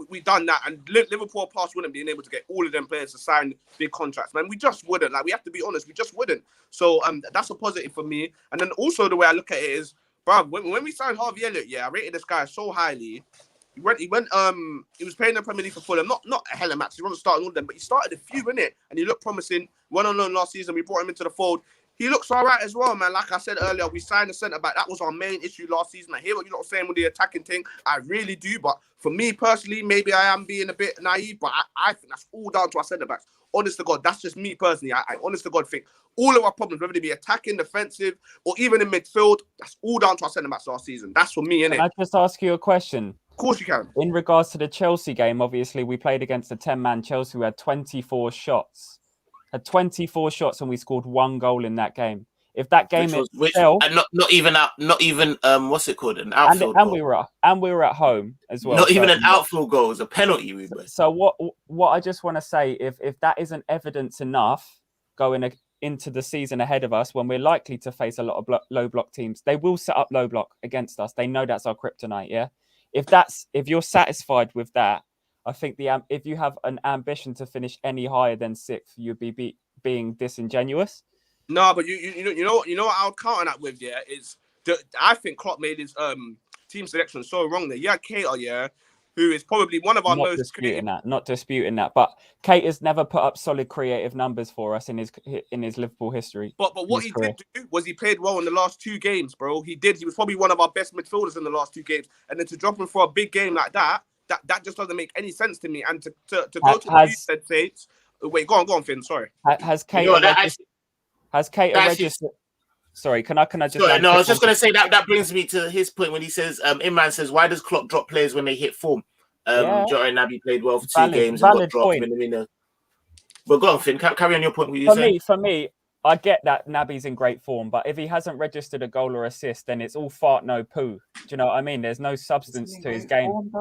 we done that. And Liverpool past wouldn't be able to get all of them players to sign big contracts, man. We just wouldn't. Like, we have to be honest, we just wouldn't. So that's a positive for me. And then also the way I look at it is, bro, when we signed Harvey Elliott, I rated this guy so highly. He was playing the Premier League for Fulham, not a hell of match. He wasn't starting all of them, but he started a few, innit? And he looked promising. Went on loan last season. We brought him into the fold. He looks all right as well, man. Like I said earlier, we signed a centre-back. That was our main issue last season. I hear what you're not saying with the attacking thing. I really do. But for me personally, maybe I am being a bit naive, but I think that's all down to our centre-backs. Honest to God, that's just me personally. I honest to God think all of our problems, whether they be attacking, defensive, or even in midfield, that's all down to our centre-backs last season. That's for me, innit? Can I just ask you a question? Of course you can. In regards to the Chelsea game, obviously, we played against a 10-man Chelsea who had 24 shots. had 24 shots and we scored 1 goal in that game. If that game and not even what's it called, an outfield and goal. we were at home as well. Not even an outfield goal, it was a penalty. So what I just want to say, if that isn't evidence enough going into the season ahead of us, when we're likely to face a lot of low block teams, they will set up low block against us. They know that's our kryptonite. Yeah, if you're satisfied with that, I think if you have an ambition to finish any higher than 6th, you'd be being disingenuous. No, but you know what I'll counter that with, yeah, is I think Klopp made his team selection so wrong there. Yeah, Cater, yeah, who is probably one of our not disputing that. But Cater's never put up solid creative numbers for us in his Liverpool history. But what he did do was he played well in the last 2 games, bro. He was probably one of our best midfielders in the last 2 games. And then to drop him for a big game like that just doesn't make any sense to me. And to go to the said States. Wait, go on, Finn. Sorry. Has Cater registered? Sorry, can I just? Sorry, no, I was just going to say that brings me to his point when he says, Imran says, why does Klopp drop players when they hit form? Jota and Naby played well for 2 games and got dropped in the winner. But go on, Finn, carry on your point. For me, I get that Naby's in great form, but if he hasn't registered a goal or assist, then it's all fart, no poo. Do you know what I mean? There's no substance to his game.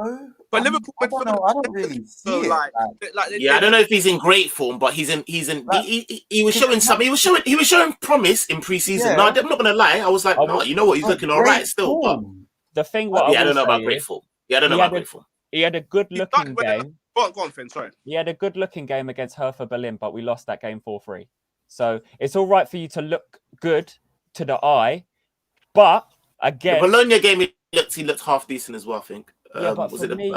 But Liverpool, I don't really see it. I don't know if he's in great form, but he was showing something. He was showing promise in pre-season. Yeah. No, I'm not gonna lie. I was like, no, you know what? He's looking all right still. But the thing, I don't know about great form. Yeah, I don't know about great form. He had a good-looking game. Go on, Finn. Sorry. He had a good-looking game against Hertha Berlin, but we lost that game 4-3. So it's all right for you to look good to the eye, but again, the Bologna game he looked half decent as well. I think. But for me,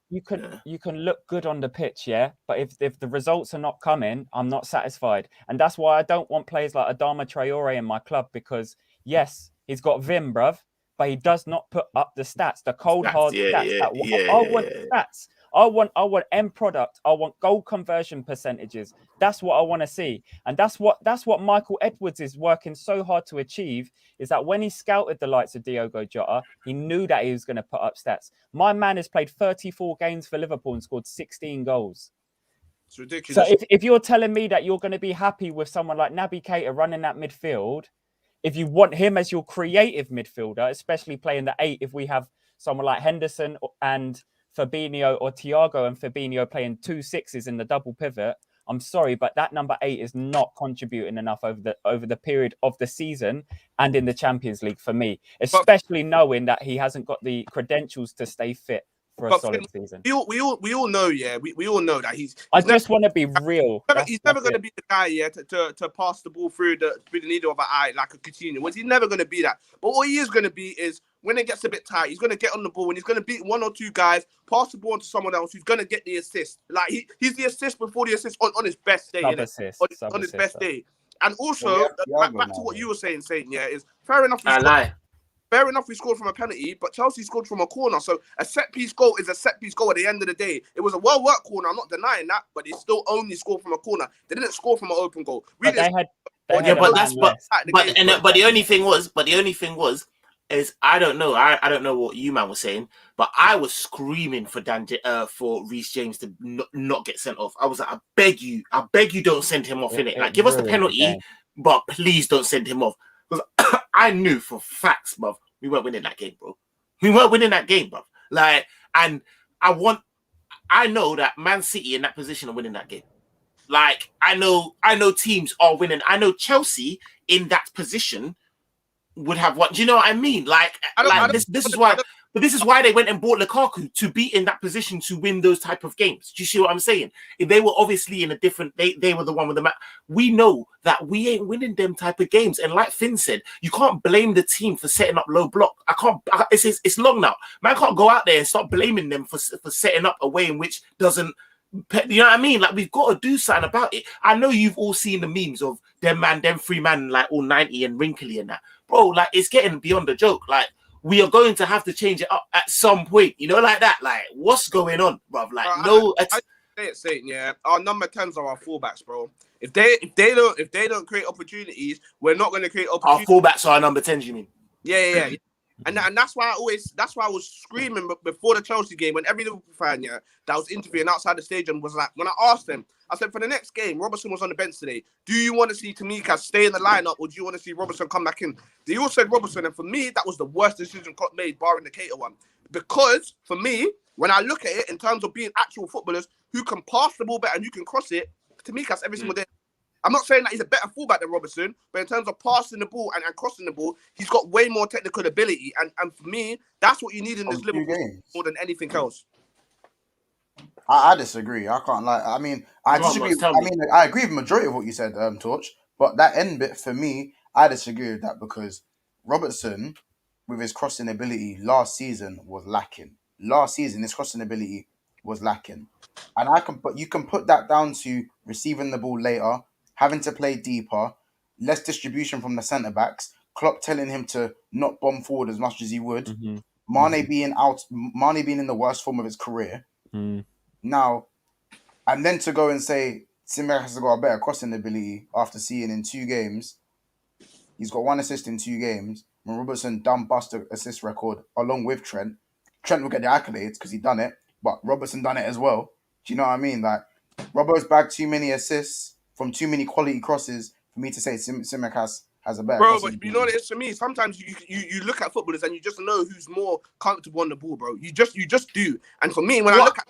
you can look good on the pitch, yeah. But if the results are not coming, I'm not satisfied, and that's why I don't want players like Adama Traore in my club, because yes, he's got vim, bruv, but he does not put up the stats, the cold hard stats. I want stats. I want end product. I want goal conversion percentages. That's what I want to see. And that's what Michael Edwards is working so hard to achieve, is that when he scouted the likes of Diogo Jota, he knew that he was going to put up stats. My man has played 34 games for Liverpool and scored 16 goals. It's ridiculous. So if you're telling me that you're going to be happy with someone like Naby Keita running that midfield, if you want him as your creative midfielder, especially playing the 8, if we have someone like Henderson and Fabinho or Thiago and Fabinho playing 2 6s in the double pivot, I'm sorry, but that number 8 is not contributing enough over the period of the season and in the Champions League for me, especially knowing that he hasn't got the credentials to stay fit for a solid season. We all know, yeah. We all know that he's I just want to be real. He's never going to be the guy, yeah, to pass the ball through the needle of an eye like a Coutinho. He's never going to be that. But all he is going to be is, when it gets a bit tight, he's going to get on the ball and he's going to beat 1 or 2 guys, pass the ball to someone else who's going to get the assist. Like he's the assist before the assist on his best day. On his best day. And also, back to what you were saying, yeah, is fair enough. Fair enough, we scored from a penalty, but Chelsea scored from a corner. So a set-piece goal is a set-piece goal at the end of the day. It was a well-worked corner. I'm not denying that, but they still only scored from a corner. They didn't score from an open goal. But the only thing was, is I don't know. I don't know what you man was saying, but I was screaming for for Reece James to not get sent off. I was like, I beg you, don't send him off, innit? Like, give us the penalty, but please don't send him off. Because I knew for facts, bruv, we weren't winning that game, bro. We weren't winning that game, bruv. Like, and I know that Man City in that position are winning that game. Like, I know teams are winning. I know Chelsea in that position would have won. Do you know what I mean? This is why they went and bought Lukaku, to be in that position to win those type of games. Do you see what I'm saying? If they were obviously in a different, they were the one with the map. We know that we ain't winning them type of games. And like Finn said, you can't blame the team for setting up low block. It's long now. Man can't go out there and start blaming them for setting up a way in which doesn't. You know what I mean? Like, we've got to do something about it. I know you've all seen the memes of them 3 man, like all 90 and wrinkly and that. Bro, like, it's getting beyond a joke. Like, we are going to have to change it up at some point, you know, like that. Like, what's going on, bruv? Like, I say it, yeah. Our number 10s are our fullbacks, bro. If they don't create opportunities, we're not going to create opportunities. Our fullbacks are our number 10s, you mean? Yeah. And that's why I was screaming before the Chelsea game when every Liverpool fan that was interviewing outside the stadium was like, when I asked them, I said, for the next game, Robertson was on the bench today. Do you want to see Tamika stay in the lineup or do you want to see Robertson come back in? They all said Robertson, and for me, that was the worst decision Klopp made, barring the Keita one. Because for me, when I look at it in terms of being actual footballers who can pass the ball better and you can cross it, Tamika's every single day. I'm not saying that he's a better fullback than Robertson, but in terms of passing the ball and crossing the ball, he's got way more technical ability. And for me, that's what you need in this Liverpool more than anything else. I disagree. I can't lie. I mean, I disagree. I agree with the majority of what you said, Torch. But that end bit, for me, I disagree with that because Robertson, with his crossing ability last season, was lacking. Last season, his crossing ability was lacking. And you can put that down to receiving the ball later, having to play deeper, less distribution from the centre backs, Klopp telling him to not bomb forward as much as he would, Mane being in the worst form of his career. Now, and then to go and say Simmer has got a better crossing ability after seeing in 2 games, he's got 1 assist in 2 games. When Robertson done bust the assist record along with Trent. Trent will get the accolades because he done it, but Robertson done it as well. Do you know what I mean? Like, Robbo's bagged too many assists from too many quality crosses for me to say Simmer has a better. Bro, but you know what it is for me? Sometimes you look at footballers and you just know who's more comfortable on the ball, bro. You just do. And for me, when I look at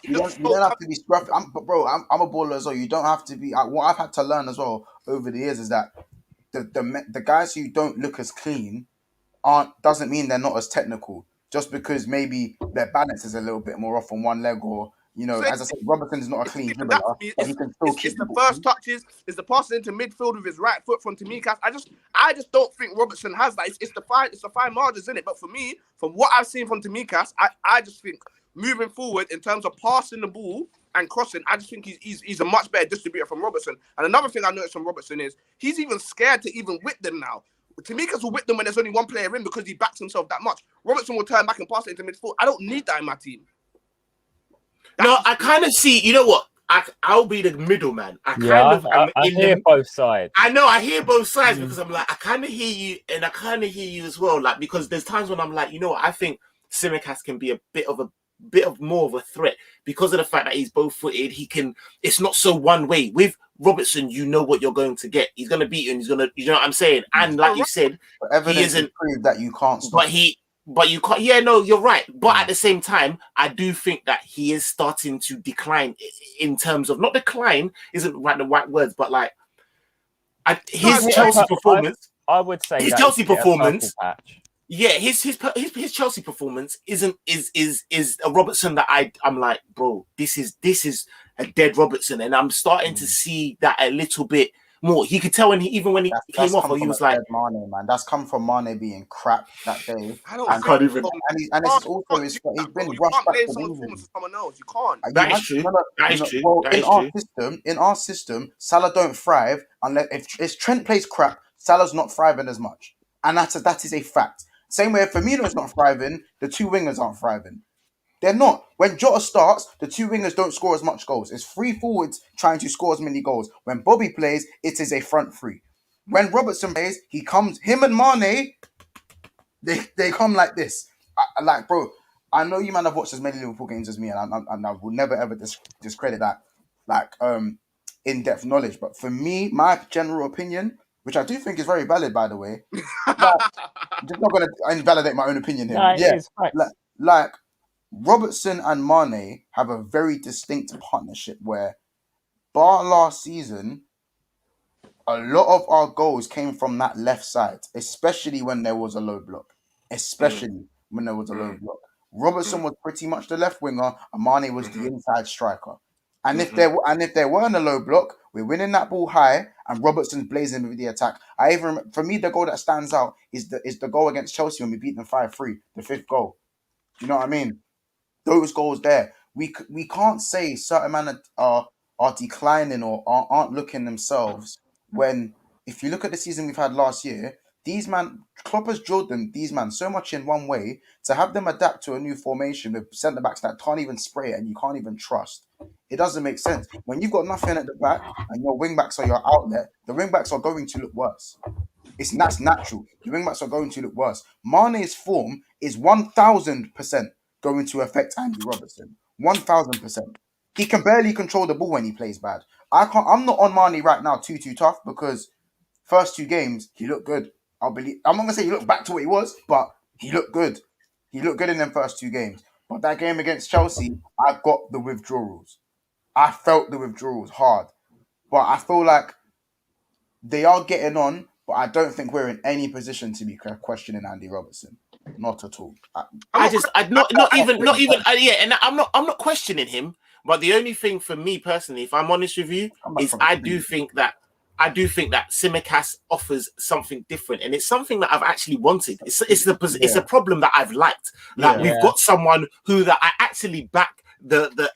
you don't have to be scruffy. I'm a baller as well. You don't have to be. What I've had to learn as well over the years is that the guys who don't look as clean doesn't mean they're not as technical. Just because maybe their balance is a little bit more off on one leg, or as I said, Robertson is not a clean dribbler, but he can still keep the first touches, it's the passing into midfield with his right foot from Tamika. I just don't think Robertson has that. It's the fine margins in it. But for me, from what I've seen from Tamika, I just think moving forward in terms of passing the ball and crossing, I just think he's a much better distributor from Robertson. And another thing I noticed from Robertson is he's even scared to even whip them now. Tamika's will whip them when there's only one player in because he backs himself that much. Robertson will turn back and pass it into midfield. I don't need that in my team. I kind of see, you know what? I'll be the middleman. I hear both sides. I know, I hear both sides because I'm like, I kind of hear you and I kind of hear you as well. Like, because there's times when I'm like, you know what? I think Tsimikas can be a bit of more of a threat because of the fact that he's both-footed. It's not so one way. With Robertson, you know what you're going to get. He's going to beat you and he's going to, you know what I'm saying? And like you said, he isn't proved that you can't stop. But you can't. Yeah, no, you're right. But at the same time, I do think that he is starting to decline in terms of, not decline isn't the right words, but like his Chelsea performance. I would say his Chelsea performance. Yeah, his Chelsea performance is a Robertson that I'm like, bro, this is a dead Robertson, and I'm starting to see that a little bit more. He could tell when he came off, or he was like, Mane, man. That's come from Mane being crap that day. I can't even. And it's also he's been rushed back to someone else. You can't. That is true. That is true. Well, in our system, Salah don't thrive unless if Trent plays crap. Salah's not thriving as much, and that is a fact. Same way, if Firmino's not thriving, the 2 wingers aren't thriving. They're not. When Jota starts, the 2 wingers don't score as much goals. It's 3 forwards trying to score as many goals. When Bobby plays, it is a front 3. When Robertson plays, him and Mane, they come like this. Like, bro, I know you man have watched as many Liverpool games as me, and I will never ever discredit that, like, in-depth knowledge. But for me, my general opinion, which I do think is very valid, by the way, I'm just not going to invalidate my own opinion here. No, it is, right. Like, Robertson and Mane have a very distinct partnership where, bar last season, a lot of our goals came from that left side, especially when there was a low block. Robertson was pretty much the left winger, and Mane was the inside striker. And if there weren't a low block, we're winning that ball high, and Robertson's blazing with the attack. For me, the goal that stands out is the goal against Chelsea when we beat them 5-3, the 5th goal. You know what I mean? Those goals there, we can't say certain men are declining or aren't looking themselves. When if you look at the season we've had last year, Klopp has drilled these man so much in one way to have them adapt to a new formation with centre backs that can't even spray it and you can't even trust. It doesn't make sense. When you've got nothing at the back and your wing backs are your outlet, the wing backs are going to look worse. That's natural. The wing backs are going to look worse. Mane's form is 1,000% going to affect Andy Robertson. 1,000%. He can barely control the ball when he plays bad. I'm not on Mane right now too tough because first 2 games he looked good. I'm not gonna say he looked back to what he was, but he looked good. He looked good in them first 2 games. But that game against Chelsea, I got the withdrawals. I felt the withdrawals hard. But I feel like they are getting on, but I don't think we're in any position to be questioning Andy Robertson. Not at all. Not even, yeah. And I'm not questioning him. But the only thing for me personally, if I'm honest with you, is I do think that Tsimikas offers something different, and it's something that I've actually wanted. It's a problem that I've liked. Like we've got someone who that I actually back.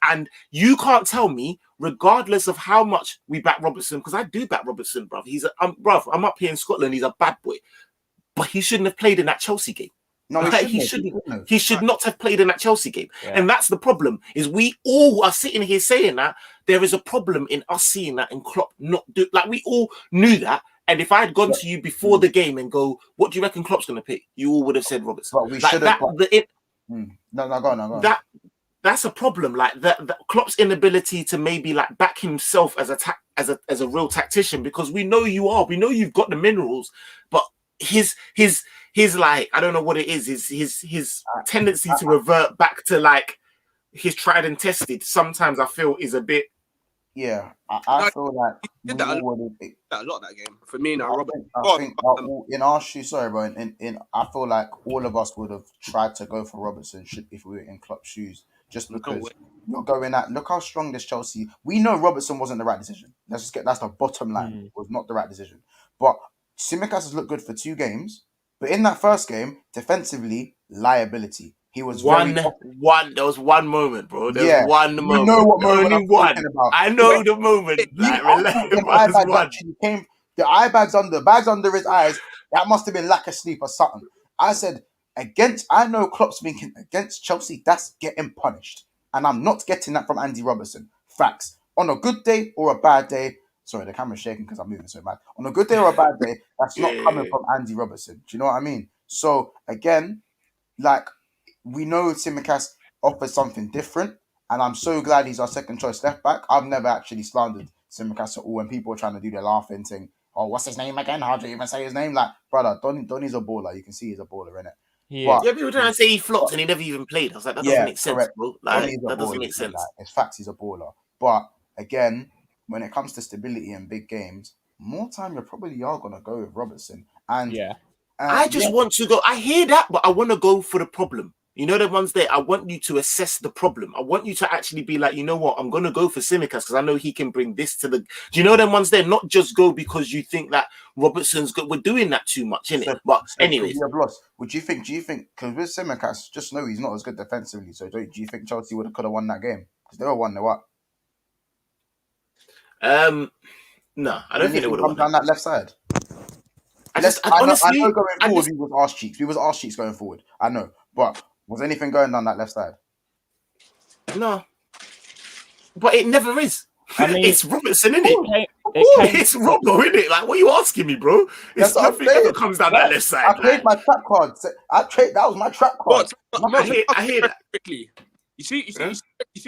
And you can't tell me, regardless of how much we back Robertson, because I do back Robertson, bruv. I'm up here in Scotland. He's a bad boy, but he shouldn't have played in that Chelsea game. No, he shouldn't. He should not have played in that Chelsea game. And that's the problem. Is we all are sitting here saying that there is a problem in us seeing that and Klopp not do. Like we all knew that. And if I had gone to you before the game and go, "What do you reckon Klopp's going to pick?" You all would have said Robertson. But we should have. No, go on. That's a problem. Like that Klopp's inability to maybe like back himself as a real tactician, because we know you are. We know you've got the minerals, but his like, I don't know what it is. His tendency to revert back to like his tried and tested. Sometimes I feel is a bit. Yeah, I feel like he did that a lot that game. For me now, Robert. I think in our shoes, sorry, bro. I feel like all of us would have tried to go for Robertson if we were in Klopp's shoes. Just because you're going at, look how strong this Chelsea. We know Robertson wasn't the right decision. That's the bottom line. It was not the right decision. But Tsimikas has looked good for 2 games. But in that first game, defensively, liability. He was there was one moment, bro. There was one moment. You know what moment I'm talking about. I know the moment. The eye bags under his eyes. That must have been lack of sleep or something. I said, I know Klopp's thinking against Chelsea, that's getting punished. And I'm not getting that from Andy Robertson. Facts. On a good day or a bad day, sorry, the camera's shaking because I'm moving so mad. On a good day or a bad day, that's not coming from Andy Robertson. Do you know what I mean? So, again, like, we know Tsimikas offers something different, and I'm so glad he's our second choice left back. I've never actually slandered Tsimikas at all when people are trying to do their laughing thing. Oh, what's his name again? How do you even say his name? Like, brother, Donny's a baller. You can see he's a baller, innit? Yeah, people trying to say he flopped and he never even played. I was like, that doesn't make sense, bro. Like, that doesn't make sense. Like, it's facts, he's a baller. But again, when it comes to stability in big games, more time you probably are gonna go with Robertson. And I just want to go. I hear that, but I want to go for the problem. You know the ones there. I want you to assess the problem. I want you to actually be like, you know what? I'm gonna go for Tsimikas because I know he can bring this to the. Do you know them ones there? Not just go because you think that Robertson's good. We're doing that too much, innit? But anyways, would you think? Because with Tsimikas, just know he's not as good defensively. So do you think Chelsea could have won that game? Because they were 1-0 up. No, I don't think they would have won down that left side. Honestly, I know going forward, we was arse cheeks. We was arse cheeks going forward. I know, but was anything going down that left side? No, but it never is. I mean, it's Robertson, isn't it? It's Robbo, isn't it? Like, what are you asking me, bro? It's nothing ever comes down that left side. I played my trap card. That was my trap card. I hear that quickly. You see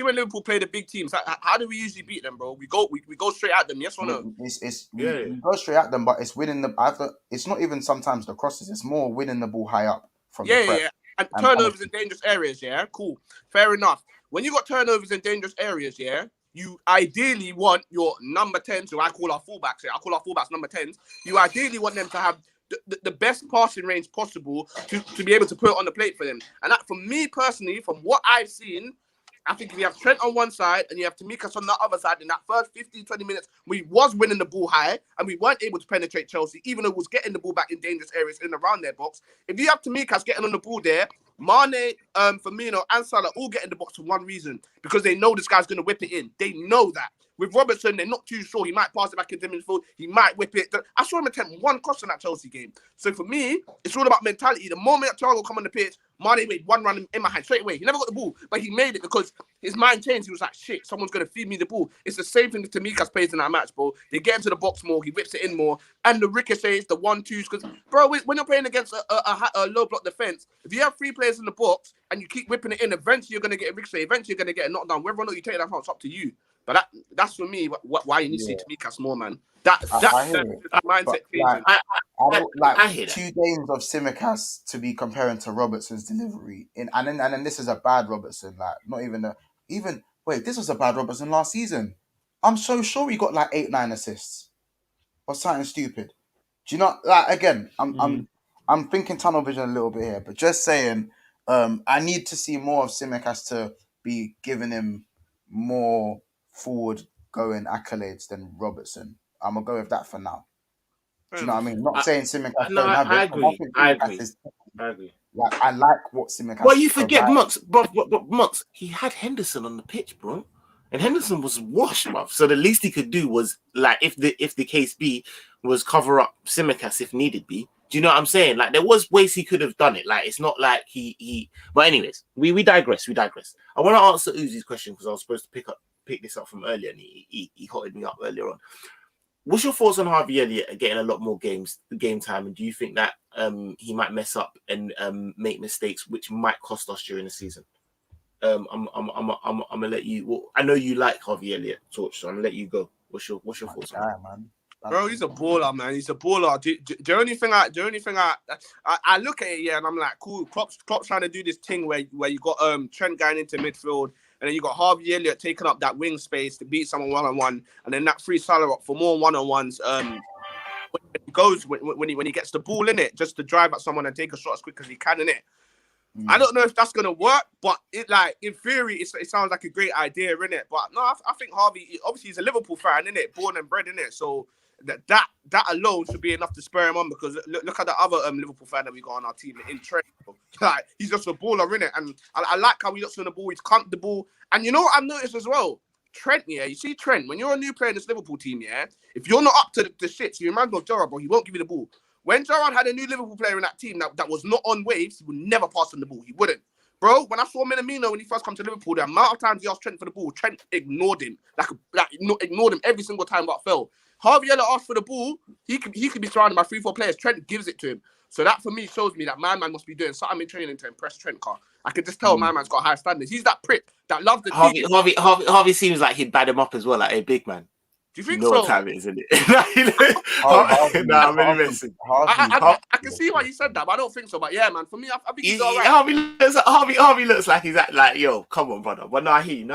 when Liverpool play the big teams, how do we usually beat them, bro? We go straight at them, yes or no? We go straight at them, but it's winning the. It's not even sometimes the crosses. It's more winning the ball high up from the press. Yeah. And turnovers in dangerous areas, yeah, cool, fair enough. When you got turnovers in dangerous areas, yeah, you ideally want your number 10, so I call our fullbacks number 10s. You ideally want them to have the best passing range possible to be able to put it on the plate for them. And that, for me personally, from what I've seen, I think if you have Trent on one side and you have Tsimikas on the other side, in that first 15, 20 minutes, we was winning the ball high and we weren't able to penetrate Chelsea, even though we was getting the ball back in dangerous areas in around their box. If you have Tsimikas getting on the ball there, Mane, Firmino and Salah all get in the box for one reason, because they know this guy's going to whip it in. They know that. With Robertson, they're not too sure. He might pass it back into midfield. He might whip it. I saw him attempt one cross in that Chelsea game. So for me, it's all about mentality. The moment Thiago come on the pitch, Mane made one run in my hand straight away. He never got the ball, but he made it because his mind changed. He was like, shit, someone's going to feed me the ball. It's the same thing that Tamikas plays in that match, bro. They get into the box more. He whips it in more. And the ricochets, the 1-2s. Because, bro, when you're playing against a low block defense, if you have 3 players in the box and you keep whipping it in, eventually you're going to get a ricochet. Eventually you're going to get a knockdown. Whether or not you take that out, it's up to you. But that's for me why you need to see Tamikas more, man. That mindset changing. I don't like 2 games of Tsimikas to be comparing to Robertson's delivery. And then this is a bad Robertson. Like not even wait, this was a bad Robertson last season. I'm so sure he got like 8-9 assists or something stupid. Do you know? Like again, I'm thinking tunnel vision a little bit here, but just saying, I need to see more of Tsimikas to be giving him more forward going accolades than Robertson. I'm gonna go with that for now. Do you know what I mean? Not saying Tsimikas don't have it. I agree. Like I like what Tsimikas. Well, you forget Monts, bro. Monts, he had Henderson on the pitch, bro, and Henderson was washed, bro. So the least he could do was like, if the case be, was cover up Tsimikas if needed be. Do you know what I'm saying? Like there was ways he could have done it. Like it's not like he. But anyways, we digress. I want to answer Uzi's question because I was supposed to pick this up from earlier, and he hotted me up earlier on. What's your thoughts on Harvey Elliott getting a lot more game time, and do you think that he might mess up and make mistakes which might cost us during the season? I'm gonna let you. Well, I know you like Harvey Elliott, Torch, so I'm gonna let you go. What's your thoughts on that, man? Bro, he's a baller, man. He's a baller. The only thing I look at it, yeah, and I'm like, cool. Klopp's trying to do this thing where you got Trent going into midfield, and then you got Harvey Elliott taking up that wing space to beat someone 1-on-1, and then that frees Salah up for more 1-on-1s. When he gets the ball in it, just to drive at someone and take a shot as quick as he can in it. I don't know if that's gonna work, but it like in theory, it sounds like a great idea, innit? But no, I think Harvey, obviously he's a Liverpool fan, innit? Born and bred, innit? So that alone should be enough to spur him on, because look at the other Liverpool fan that we got on our team in Trent. Like he's just a baller, innit? And I like how he looks on the ball. He's comfortable. And you know what I've noticed as well? Trent, yeah, you see Trent, when you're a new player in this Liverpool team, yeah, if you're not up to the shit, you remind me of Gerrard, bro, he won't give you the ball. When Gerrard had a new Liverpool player in that team that was not on waves, he would never pass on the ball. He wouldn't. Bro, when I saw Minamino when he first come to Liverpool, the amount of times he asked Trent for the ball, Trent ignored him. Ignored him every single time but fell. Harvey Elliott asked for the ball, he could be surrounded by 3-4 players. Trent gives it to him. So that for me shows me that my man must be doing something in training to impress Trent Carr. I can just tell my man's got high standards. He's that prick that loves the team. Harvey seems like he'd bad him up as well, like a big man. Do you think so? What time it is, isn't it? I'm really messing. I can see why you said that, but I don't think so. But yeah, man, for me, I think he's all right. Harvey looks like he's like, yo, come on, brother. But no, I hear you.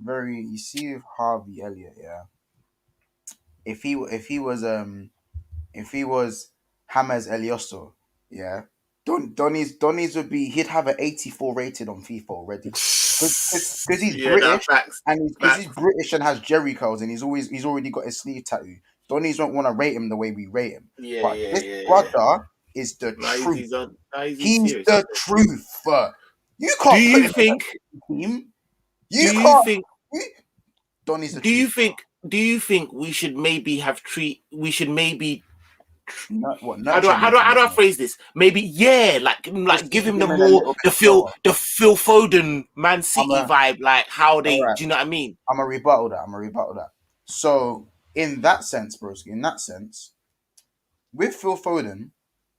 You see with Harvey Elliott, yeah. If he was James Elioso, yeah, Donny's would be, he'd have an 84 rated on FIFA already. Because he's British, and he's British and has Jerry curls, and he's already got his sleeve tattoo. Donny's don't want to rate him the way we rate him. This brother is the truth. He's the truth. You can't. Do you think? Donny's the do you truth. think? Do you think we should maybe how do I phrase this? Maybe, yeah, like give him the Phil Foden Man City vibe, like how they. Right. Do you know what I mean? I'm a rebuttal that. So in that sense, broski, with Phil Foden,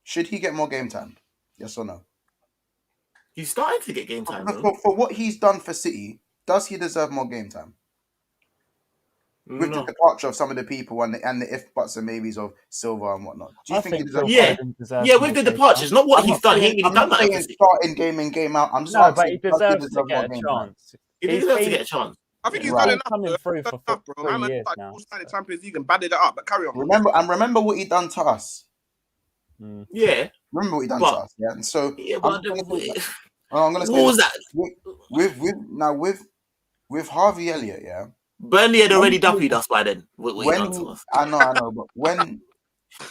should he get more game time? Yes or no? He's starting to get game time. For what he's done for City, does he deserve more game time? With the departure of some of the people and the if buts and maybes of Silva and whatnot. Do you think he deserves? Yeah, with the departures, not what he's done. He ain't done that. Starting game in, game out. I'm just but he deserves to get a chance. He deserves to get a chance. I think he's done enough. Coming through for 3 years now. The Champions League and batted it up, but carry on. Remember what he done to us. Yeah. Remember what he done to us. Yeah. And so I'm gonna say what was that? With Harvey Elliott, yeah. Burnley had already duppied us by then. I know, but when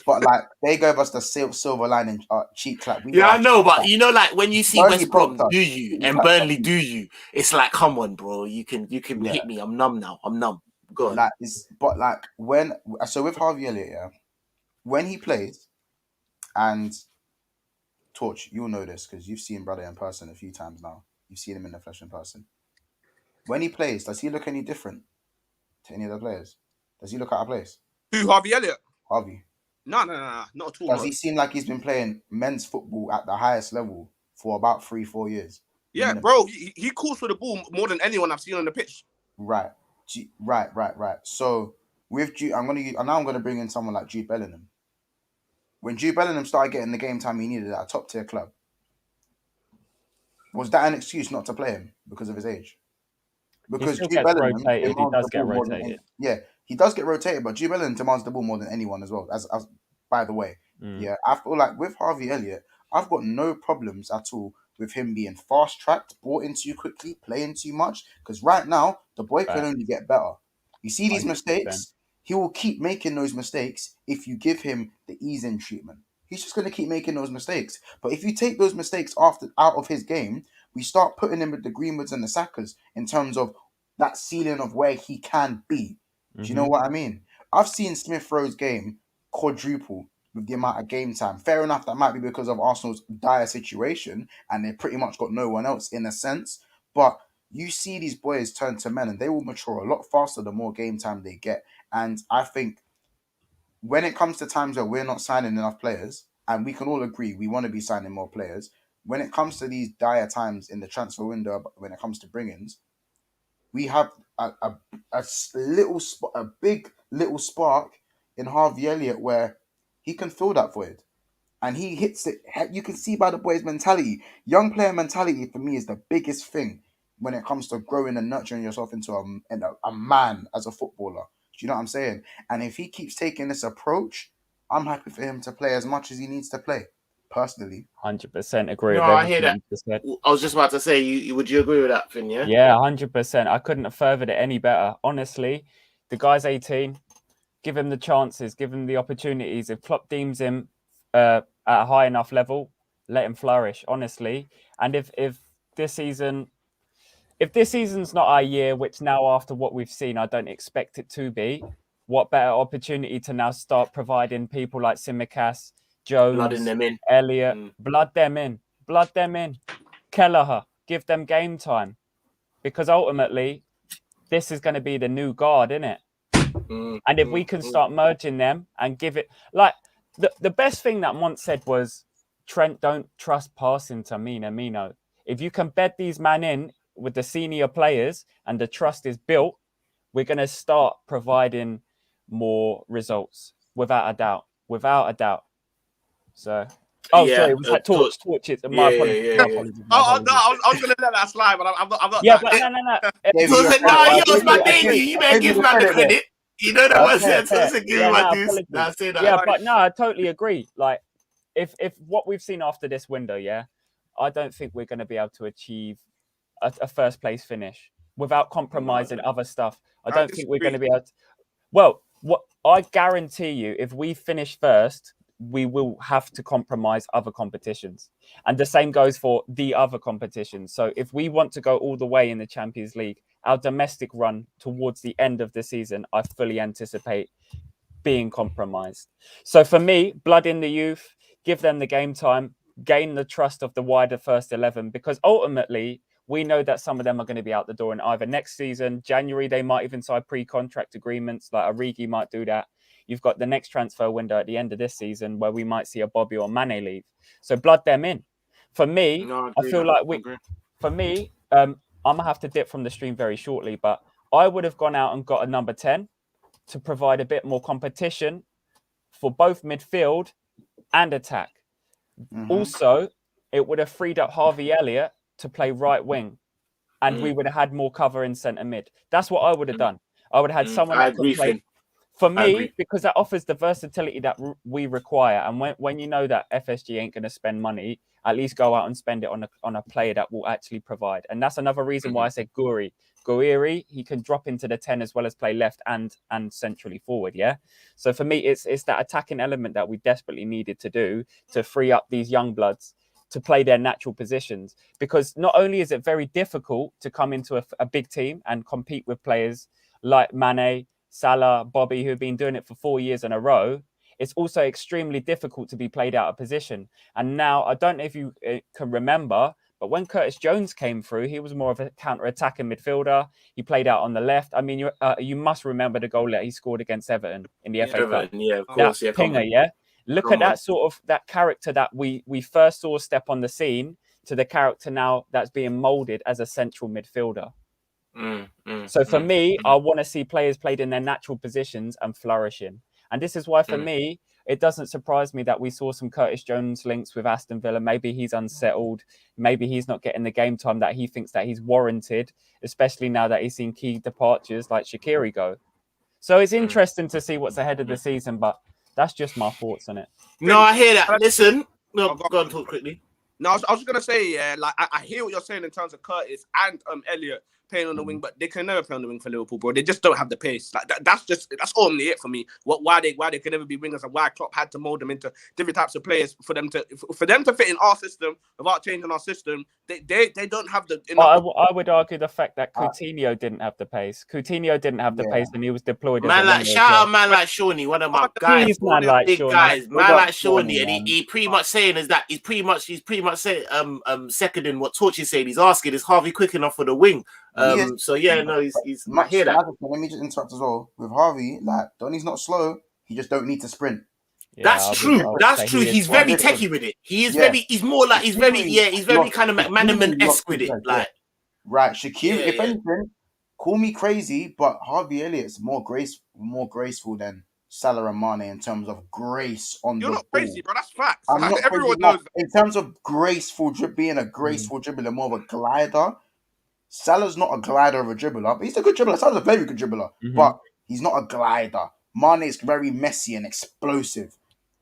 But like they gave us the silver lining cheap clap. I know, but you know, like when you see Burnley West Brom poked us. do you and Burnley do you, it's like, come on, bro, you can hit me. I'm numb now. I'm numb. Go on. Like with Harvey Elliott, yeah, when he plays, and Torch, you'll know this because you've seen brother in person a few times now. You've seen him in the flesh in person. When he plays, does he look any different to any of the players? Does he look out of place? Who, Harvey Elliott? Harvey. No, not at all. Does he seem like he's been playing men's football at the highest level for about 3-4 years? Yeah, bro, he calls for the ball more than anyone I've seen on the pitch. Right. So with Jude, I'm gonna bring in someone like Jude Bellingham. When Jude Bellingham started getting the game time he needed at a top tier club, was that an excuse not to play him because of his age? Because Jude Bellingham rotated. He does get rotated. He does get rotated, but Jude Bellingham demands the ball more than anyone as well. As by the way, I feel like with Harvey Elliott, I've got no problems at all with him being fast tracked, brought in too quickly, playing too much. Because right now the boy can only get better. You see these 100%. Mistakes. He will keep making those mistakes if you give him the ease-in treatment. He's just going to keep making those mistakes. But if you take those mistakes out of his game, we start putting him with the Greenwoods and the Sackers in terms of that ceiling of where he can be. Do you know what I mean? I've seen Smith Rowe's game quadruple with the amount of game time. Fair enough, that might be because of Arsenal's dire situation and they pretty much got no one else in a sense. But you see these boys turn to men and they will mature a lot faster the more game time they get. And I think when it comes to times where we're not signing enough players, and we can all agree we want to be signing more players, when it comes to these dire times in the transfer window, when it comes to bring-ins, we have a big little spark in Harvey Elliott where he can fill that void. And he hits it. You can see by the boys' mentality. Young player mentality for me is the biggest thing when it comes to growing and nurturing yourself into a man as a footballer. Do you know what I'm saying? And if he keeps taking this approach, I'm happy for him to play as much as he needs to play. Personally, 100% agree. No, I hear that. I was just about to say, would you agree with that, Finn? Yeah. Yeah, 100%. I couldn't have furthered it any better. Honestly, the guy's 18. Give him the chances. Give him the opportunities. If Klopp deems him at a high enough level, let him flourish. Honestly, and if this season's not our year, which now after what we've seen, I don't expect it to be. What better opportunity to now start providing people like Tsimikas, Jones, Elliott, blood them in. Kelleher, give them game time. Because ultimately, this is going to be the new guard, isn't it? And if we can start merging them and give it... Like, the best thing that Monts said was, Trent, don't trust passing to Mino. If you can bed these men in with the senior players and the trust is built, we're going to start providing more results. Without a doubt. So... sorry, was that Torch? Torch, it's my apologies. My apologies. I was going to let that slide, but I'm not. Yeah, but no. It's my baby. You better give man the credit. You know that was it. So give him my dues. Yeah, but no, I totally agree. Like, if what we've seen after this window, I don't think we're going to be able to achieve a first place finish without compromising other stuff. I don't think we're going to be able to. Well, what I guarantee you, if we finish first, we will have to compromise other competitions. And the same goes for the other competitions. So if we want to go all the way in the Champions League, our domestic run towards the end of the season, I fully anticipate being compromised. So for me, blood in the youth, give them the game time, gain the trust of the wider first 11, because ultimately we know that some of them are going to be out the door in either next season, January, they might even sign pre-contract agreements, like Origi might do that. You've got the next transfer window at the end of this season where we might see a Bobby or Mane leave. So blood them in. For me, I feel like I'm going to have to dip from the stream very shortly, but I would have gone out and got a number 10 to provide a bit more competition for both midfield and attack. Also, it would have freed up Harvey Elliott to play right wing, and we would have had more cover in centre mid. That's what I would have done. I would have had someone that could play For me, because that offers the versatility that we require, and when you know that FSG ain't going to spend money, at least go out and spend it on a player that will actually provide. And that's another reason why I said Guiri, he can drop into the 10 as well as play left and centrally forward. Yeah. So for me, it's that attacking element that we desperately needed to do to free up these young bloods to play their natural positions. Because not only is it very difficult to come into a big team and compete with players like Mane, Salah, Bobby, who've been doing it for 4 years in a row, it's also extremely difficult to be played out of position. And now, I don't know if you can remember, but when Curtis Jones came through, he was more of a counter-attacking midfielder. He played out on the left. I mean, you must remember the goal that he scored against Everton in the FA Cup. Yeah, of course. That pinger, yeah? Look at that sort of that character that we first saw step on the scene to the character now that's being moulded as a central midfielder. So for me, I want to see players played in their natural positions and flourishing. And this is why, for me, it doesn't surprise me that we saw some Curtis Jones links with Aston Villa. Maybe he's unsettled. Maybe he's not getting the game time that he thinks that he's warranted, especially now that he's seen key departures like Shaqiri go. So it's interesting to see what's ahead of the season, but that's just my thoughts on it. No, I hear that. Listen, no, go on, talk quickly. No, I was just going to say, yeah, like, I hear what you're saying in terms of Curtis and Elliot playing on the wing, but they can never play on the wing for Liverpool, bro. They just don't have the pace. Like that's only it for me. Why they can never be wingers, and why Klopp had to mold them into different types of players for them to fit in our system without changing our system. They don't have the. I would argue the fact that Coutinho didn't have the pace. Coutinho didn't have the pace, and he was deployed. Man, like shout out, man like Shawnee, one of my guys, man like big Shawnee. guys, man like Shawnee, and he pretty much saying is that he's pretty much saying seconding what Torch is saying. He's asking, is Harvey quick enough for the wing? So yeah, no, he's I hear that. Let me just interrupt as well with Harvey. Like, Donny's not slow. He just don't need to sprint. Yeah, that's true. That's true. He's very techie with it. He is very. He's more like he's very kind of McManaman-esque with it. Like, right, Shaqiri. If anything, call me crazy, but Harvey Elliott's more graceful than Salah and Mane in terms of grace on the ball. You're not crazy, bro. That's facts. I'm not everyone knows. In terms of being a graceful dribbler, more of a glider. Salah's not a glider of a dribbler, but he's a good dribbler. Salah's a very good dribbler, but he's not a glider. Mane is very messy and explosive.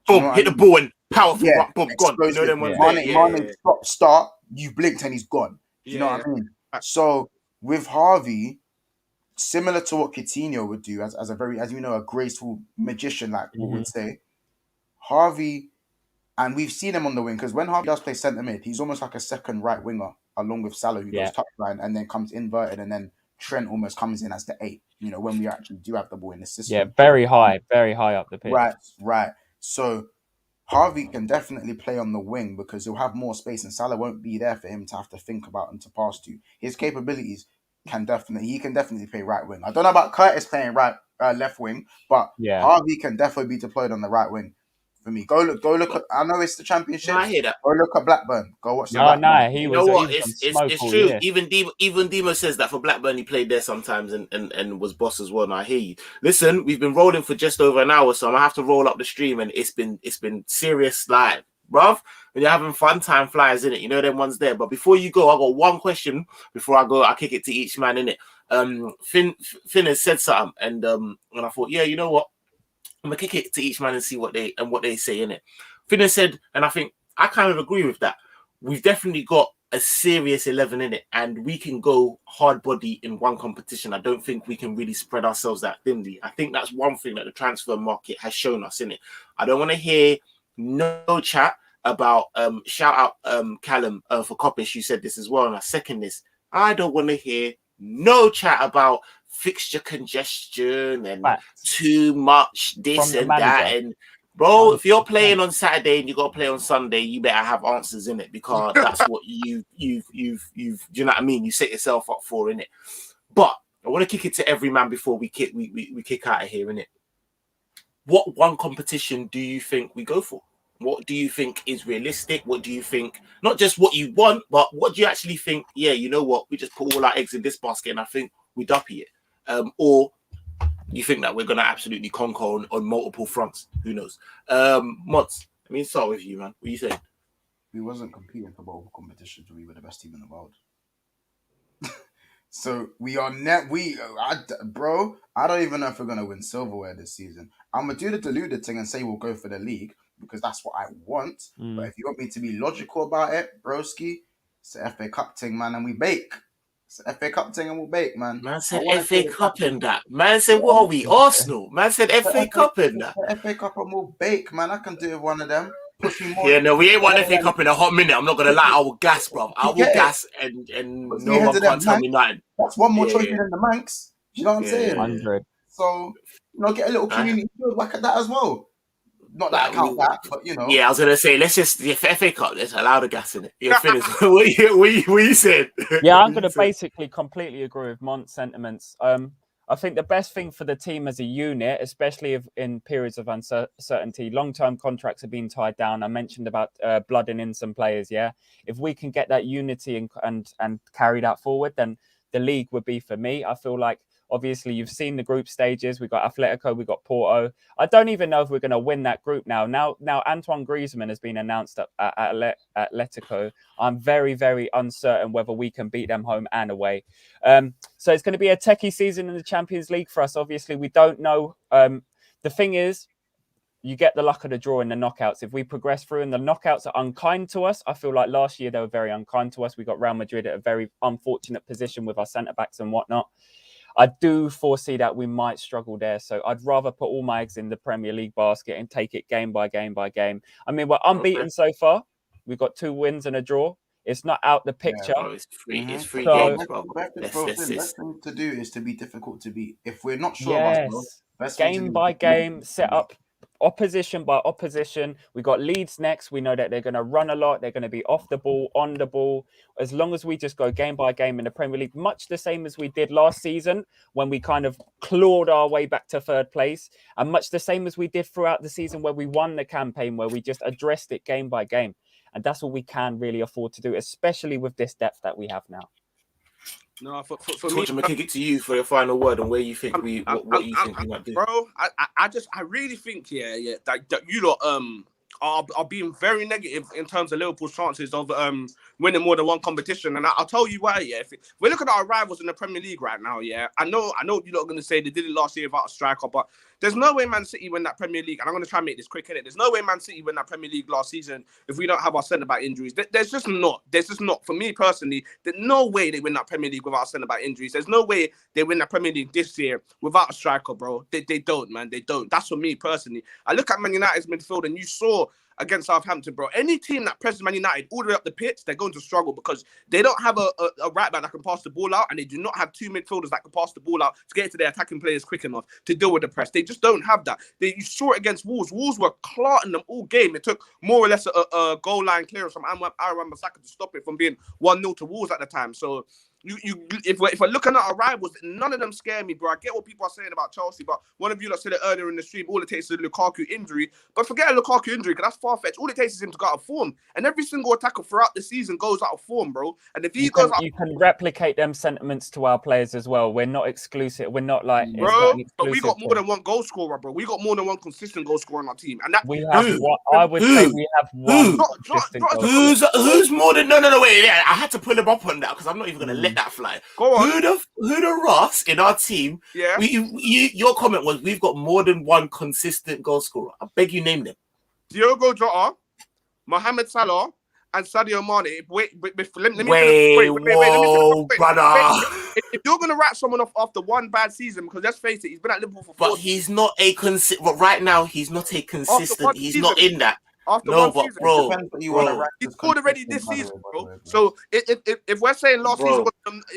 Boom, hit the ball and powerful. Yeah, boom, gone. You know them ones. Mane start, you blinked and he's gone. You know what I mean? So with Harvey, similar to what Coutinho would do as a graceful magician, like we would say, Harvey, and we've seen him on the wing, because when Harvey does play centre mid, he's almost like a second right winger, along with Salah, who goes touchline and then comes inverted, and then Trent almost comes in as the 8, when we actually do have the ball in the system. Yeah, very high up the pitch. Right. So Harvey can definitely play on the wing because he'll have more space and Salah won't be there for him to have to think about and to pass to. His capabilities he can definitely play right wing. I don't know about Curtis playing left wing, but Harvey can definitely be deployed on the right wing. For me, go look. I know it's the Championship. I hear that. Go look at Blackburn. Go watch the Blackburn. No, he was. It's true. Yeah. Even Demo says that for Blackburn, he played there sometimes and was boss as well. And I hear you. Listen, we've been rolling for just over an hour, so I'm gonna have to roll up the stream, and it's been serious live, bruv. When you're having fun, time flies in it. You know them ones there. But before you go, I got one question before I go. I kick it to each man in it. Finn has said something, and I thought, yeah, you know what? I'm gonna kick it to each man and see what they say in it. Finn said, and I think I kind of agree with that. We've definitely got a serious 11 in it, and we can go hard body in one competition. I don't think we can really spread ourselves that thinly. I think that's one thing that the transfer market has shown us in it. I don't want to hear no chat about shout out Callum for Coppish. You said this as well, and I second this. I don't want to hear no chat about fixture congestion and too much this and that. And bro, if you're playing on Saturday and you got to play on Sunday, you better have answers in it, because that's what you've do you know what I mean? You set yourself up for in it. But I want to kick it to every man before we kick out of here in it. What one competition do you think we go for? What do you think is realistic? What do you think, not just what you want, but what do you actually think? Yeah, you know what? We just put all our eggs in this basket, and I think we duppy it. Or you think that we're going to absolutely conquer on multiple fronts? Who knows? Monts, I mean, start with you, man. What are you saying? We wasn't competing for multiple competitions. We were the best team in the world. So we are bro. I don't even know if we're gonna win silverware this season. I'm gonna do the deluded thing and say we'll go for the league because that's what I want. But if you want me to be logical about it, broski, it's the FA Cup thing, man, and we bake. It's the FA Cup thing and we'll bake, man. Man said FA Cup and that. Man said, what are we, Arsenal? Man said FA Cup and that. The FA Cup and we'll bake, man. I can do it with one of them. Push me more. Yeah, no, we ain't won FA Cup in a hot minute. I'm not gonna lie. I will gas, bro. I will gas, and no one can tell me nothing. That's one more trophy than the Manx. You know what I'm saying? 100. So, get a little community field whack at that as well. Not that I count that, but Yeah, I was gonna say, let's just FA Cup. Let's allow the gas in it. You're finished. what you said? Yeah, I'm gonna basically completely agree with Mont's sentiments. I think the best thing for the team as a unit, especially in periods of uncertainty, long-term contracts are being tied down. I mentioned about blooding in some players. Yeah, if we can get that unity and carry that forward, then the league would be for me. I feel like obviously you've seen the group stages. We've got Atletico, we've got Porto. I don't even know if we're going to win that group now. Now Antoine Griezmann has been announced at Atletico. I'm very, very uncertain whether we can beat them home and away. So it's going to be a techie season in the Champions League for us. Obviously, we don't know. The thing is, you get the luck of the draw in the knockouts. If we progress through and the knockouts are unkind to us, I feel like last year they were very unkind to us. We got Real Madrid at a very unfortunate position with our centre-backs and whatnot. I do foresee that we might struggle there. So I'd rather put all my eggs in the Premier League basket and take it game by game by game. I mean, we're unbeaten so far. We've got 2 wins and a draw. It's not out the picture. Yeah, it's free games, bro. Best thing to do is to be difficult to beat. If we're not sure of ourselves, game by game, set up opposition by opposition. We got Leeds next. We know that they're going to run a lot. They're going to be off the ball, on the ball. As long as we just go game by game in the Premier League, much the same as we did last season when we kind of clawed our way back to 3rd place, and much the same as we did throughout the season where we won the campaign, where we just addressed it game by game. And that's what we can really afford to do, especially with this depth that we have now. No, for me, I'm gonna kick it to you for your final word on where you think what you think we might do, bro. I really think that you lot are being very negative in terms of Liverpool's chances of winning more than one competition, and I'll tell you why. Yeah, if we're looking at our rivals in the Premier League right now, yeah, I know you lot are gonna say they did it last year without a striker, but there's no way Man City win that Premier League, and I'm gonna try and make this quick. There's no way Man City win that Premier League last season if we don't have our centre back injuries. There's just not. For me personally, there's no way they win that Premier League without centre back injuries. There's no way they win that Premier League this year without a striker, bro. They don't, man. They don't. That's for me personally. I look at Man United's midfield, and you saw against Southampton, bro. Any team that presses Man United all the way up the pitch, they're going to struggle because they don't have a right back that can pass the ball out, and they do not have 2 midfielders that can pass the ball out to get to their attacking players quick enough to deal with the press. They just don't have that. You saw it against Wolves. Wolves were clarting them all game. It took more or less a goal line clearance from Aaron Wan-Bissaka to stop it from being 1-0 to Wolves at the time. So if we're looking at our rivals, none of them scare me, bro. I get what people are saying about Chelsea, but one of you that said it earlier in the stream, all it takes is a Lukaku injury. But forget a Lukaku injury, because that's far-fetched. All it takes is him to go out of form. And every single attacker throughout the season goes out of form, bro. And if you can replicate them sentiments to our players as well. We're not exclusive. We're not like, bro, but we got more than one goal scorer, bro. We got more than one consistent goal scorer on our team. And that we have one, I would say we have one. Who's more than no wait, yeah, I had to pull him up on that because I'm not even gonna let that fly. Go on. Who the Ross in our team? Yeah. Your comment was we've got more than one consistent goal scorer. I beg you, name them. Diogo Jota, Mohamed Salah, and Sadio Mane. Wait, let me brother. If you're gonna write someone off after one bad season, because let's face it, he's been at Liverpool for 4 But he's not a consistent. Right now, he's not a consistent. He's not in that. After no, one but season, bro, he scored already this season, bro. So if we're saying last season,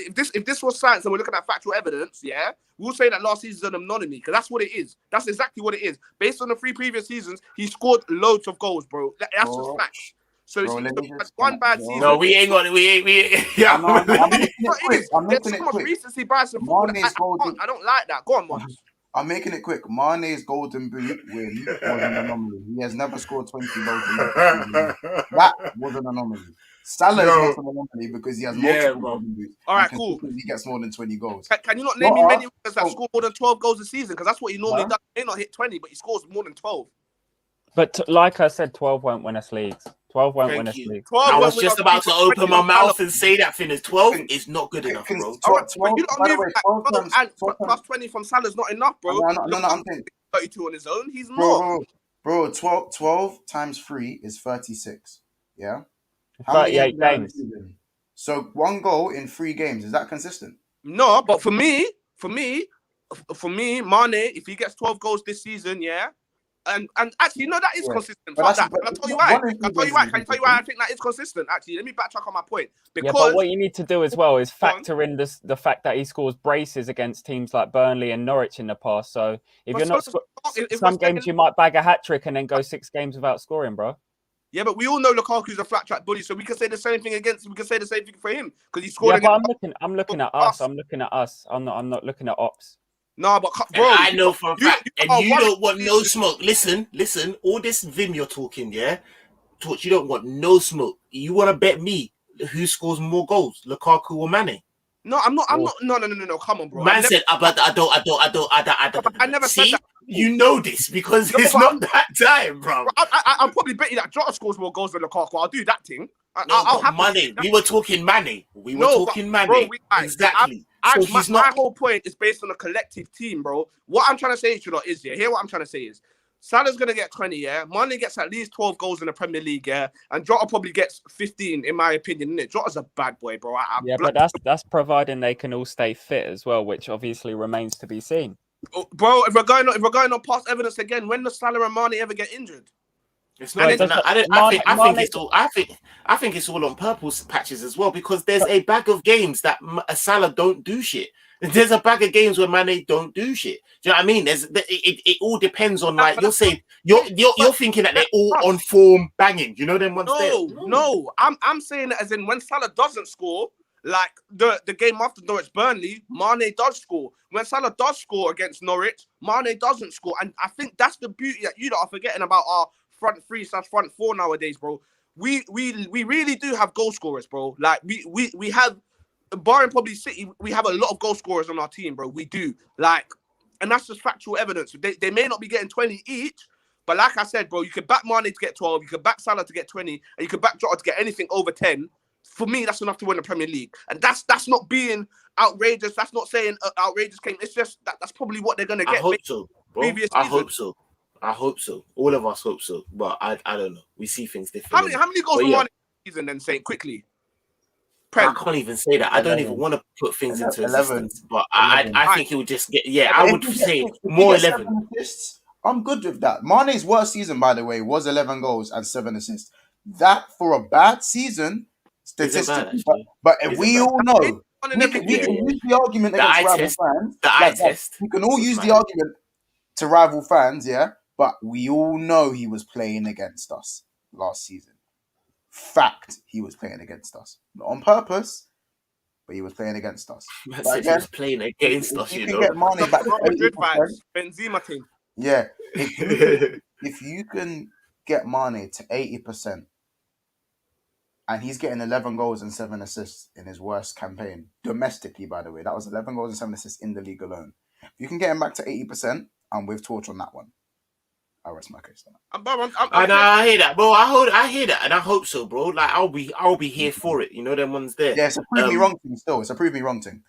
if this was science and we're looking at factual evidence, yeah, we'll say that last season is an anomaly because that's what it is. That's exactly what it is. Based on the 3 previous seasons, he scored loads of goals, bro. That's just fact. So it's one bad season. No, we ain't got it. We yeah. I'm making it quick. Recency bias in football. I don't like that. Go on, Monts. I'm making it quick. Mane's golden boot win was an anomaly. He has never scored 20 goals. That was an anomaly. Salah's not an anomaly because he has multiple golden boots. All right, cool. He gets more than 20 goals. Can you not name me many players that score more than 12 goals a season? Because that's what he normally does. He may not hit 20, but he scores more than 12. But like I said, 12 won't win us leagues. 12 won't win us Thank you. league. 12 I was won't just win about us to league. open my mouth and say that finish. 12 is not good enough, bro. 12, But you by don't the need way, 12 times, and 12 plus times. 20 from Salah's not enough, bro. No, I'm saying, 32 on his own. He's bro, not. bro, 12 times 3 is 36. Yeah? How many 38 games are in the games. season? So 1 goal in 3 games. Is that consistent? No, but for me, Mane, if he gets 12 goals this season, yeah. And actually, no, that is consistent. Fuck that. Can I tell you why? Can I tell you why I think that is consistent? Actually, let me backtrack on my point. Because Yeah, but what you need to do as well is factor in the fact that he scores braces against teams like Burnley and Norwich in the past. So if you're not some games, you might bag a hat trick and then go 6 games without scoring, bro. Yeah, but we all know Lukaku's a flat track bully, so we can say the same thing for him because he scored. Yeah, but I'm looking at us. I'm looking at us. I'm not looking at ops. No, but bro, and I know for a fact, and you don't want no smoke. Listen, all this Vim you're talking, yeah? Torch, you don't want no smoke. You want to bet me who scores more goals, Lukaku or Mane? No, I'm not. No. Come on, bro. Man said, but I don't. I never said that. You know this because it's not that time, bro. I'll probably bet you that Jota scores more goals than Lukaku. I'll do that thing. I'll have Mane. We were talking Mane. Mane. Exactly. My whole point is based on a collective team, bro. What I'm trying to say to you lot is, yeah, what I'm trying to say is, Salah's going to get 20, yeah? Mane gets at least 12 goals in the Premier League, yeah? And Jota probably gets 15, in my opinion, innit? Jota's a bad boy, bro. But that's providing they can all stay fit as well, which obviously remains to be seen. Bro, if we're going on past evidence again, when does Salah and Mane ever get injured? It's not. I think it's all on purpose patches as well because there's a bag of games that Salah don't do shit. There's a bag of games where Mane don't do shit. Do you know what I mean? It all depends on, like you're saying. You're thinking that they're all on form banging. You know them ones. No. I'm saying that as in when Salah doesn't score, like the game after Norwich Burnley, Mane does score. When Salah does score against Norwich, Mane doesn't score, and I think that's the beauty that you lot are forgetting about our front 3/front 4 nowadays, bro. We really do have goal scorers, bro. Like we have, barring probably City, we have a lot of goal scorers on our team, bro. We do. Like, and that's just factual evidence. They may not be getting 20 each, but like I said, bro, you could back Mane to get 12, you could back Salah to get 20, and you could back Jota to get anything over 10. For me, that's enough to win the Premier League. And that's not being outrageous. That's not saying outrageous claim. It's just that's probably what they're going to get. I hope so, bro. I hope so. All of us hope so. But I don't know. We see things differently. How many goals were Mane season then, saying quickly? I can't even say that. 11. I don't even want to put things into existence. But I think it would just get... Yeah, I would say more 11. Assists, I'm good with that. Mane's worst season, by the way, was 11 goals and 7 assists. That, for a bad season, statistically... But we all know... We can use the argument against rival fans. We can all use the argument to rival fans, yeah? But we all know he was playing against us last season. Fact, he was playing against us. Not on purpose, but he was playing against us. He was playing against us, you know. Get Mane back to 80%, Benzema team. Yeah. If you can get Mane to 80%, and he's getting 11 goals and 7 assists in his worst campaign, domestically, by the way. That was 11 goals and 7 assists in the league alone. If you can get him back to 80%, I'm with Torch on that one. I rest my case. I hear that, bro. I hear that, and I hope so, bro. Like I'll be here for it. You know, them ones there. Yeah, it's a prove me wrong thing. Still, it's a prove me wrong thing.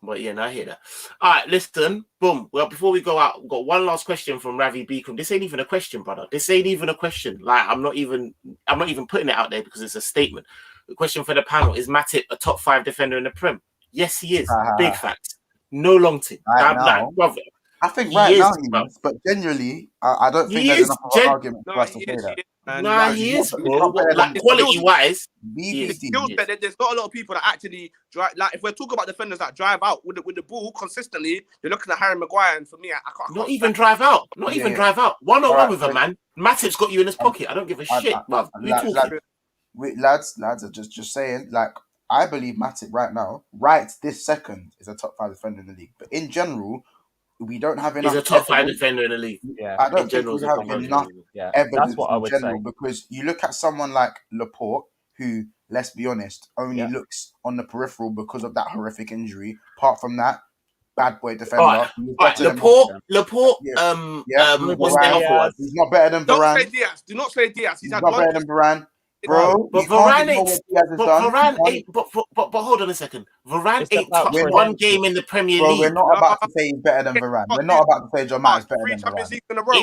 But yeah, I hear that. All right, listen, boom. Well, before we go out, we've got one last question from Ravi Beacom. This ain't even a question, brother. This ain't even a question. Like I'm not even putting it out there because it's a statement. The question for the panel is: Matip a top 5 defender in the Prem? Yes, he is. Big fact. No long thing. Brother. I think right now he is, but generally, I don't think there's enough of an argument for us to say that. He is, bro. Like quality-wise, there's not a lot of people that actually drive. Like if we're talking about defenders that drive out with the ball consistently, you're looking at Harry Maguire, and for me, I can't. Not even drive out. One-on-one with a man. Matip's got you in his pocket. I don't give a shit, bruv. Lads, are just saying, like, I believe Matip right now, right this second, is a top 5 defender in the league. But in general, we don't have enough. He's a top 5 defender in the league. Yeah, I don't think we have enough evidence. That's what I would say. Because you look at someone like Laporte, who, let's be honest, only looks on the peripheral because of that horrific injury. Apart from that, bad boy defender. Laporte. What's the other one? He's not better than Varane. Do not say Diaz. He's not better than Varane. bro. But You can't Varane ignore ain't. what Diaz has But done. Varane ain't. But hold on a second. Varane It's ain't about touched one redemption. game in the Premier Bro, we're League. not about to say he's better than Varane. We're not about to say John Matt is better 3 than Champions Varane. League in a row.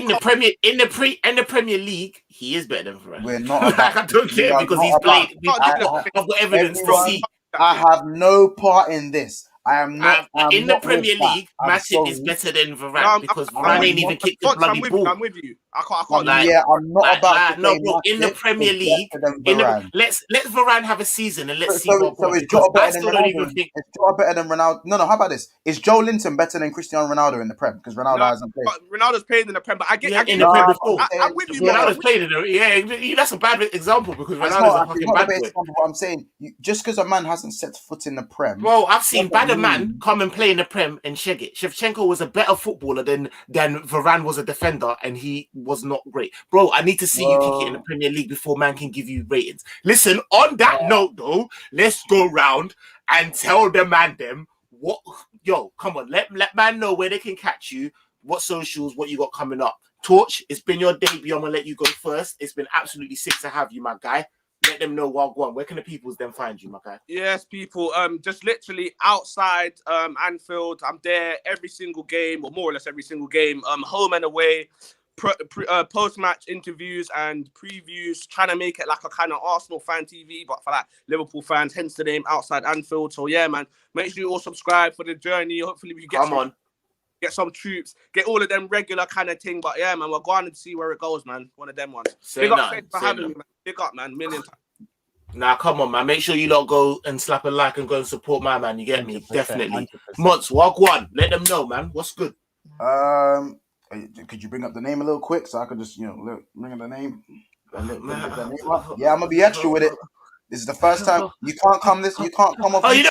In the Premier League, he is better than Varane. We're not Like, about. I don't we care are because not he's about- played. I- I've got evidence to Everyone, see. I have no part in this. I am not. I'm In the not with Premier that. League, I'm Matip is sorry. better than Varane No, because I'm Varane with ain't you. even kicked the Monts, bloody ball. I'm with you. I can't. Like, I'm not about to no, say bro. In the Matip Premier is League, better than Varane. let's let Varane have a season and let's see So what goes. is Because Jota I better than still don't even Ronaldo? think. Is Jota better than Ronaldo? No. How about this? Is Joe Linton better than Cristiano Ronaldo in the Prem? Because Ronaldo hasn't played. But Ronaldo's played in the Prem, but I get In you. the Prem before. I'm with you, Ronaldo's but played in it. Yeah, that's a bad example because It's Ronaldo's a not fucking the bad base boy. example. What I'm saying, just because a man hasn't set foot in the Prem, Bro, I've seen doesn't better man mean- come and play in the Prem and shag it. Shevchenko was a better footballer than Varane was a defender, and he was not great. Bro, I need to see you kick it in the Premier League before man can give you ratings. Listen, on that note though, let's go round and tell the man them what. Yo, come on, let man know where they can catch you, what socials, what you got coming up. Torch, it's been your debut. I'm gonna let you go first. It's been absolutely sick to have you, my guy. Let them know what go on. Where can the peoples then find you, my guy? yes, people. Just literally outside Anfield. I'm there every single game, or more or less every single game. Home and away. Post-match interviews and previews, trying to make it like a kind of Arsenal fan TV, but for like Liverpool fans, hence the name Outside Anfield. So yeah, man, make sure you all subscribe for the journey. Hopefully we get some troops, get all of them regular kind of thing. But yeah, man, we're going to see where it goes, man. One of them ones. Big up, thanks for having me, man. Big up, man. Million times. Nah, come on, man. Make sure you lot go and slap a like and go and support my man. You get me? Definitely. 100%. Monts, walk one. Let them know, man. What's good? Could you bring up the name a little quick so I could just bring up the name? Yeah, I'm gonna be extra with it. This is the first time you can't come off. I'm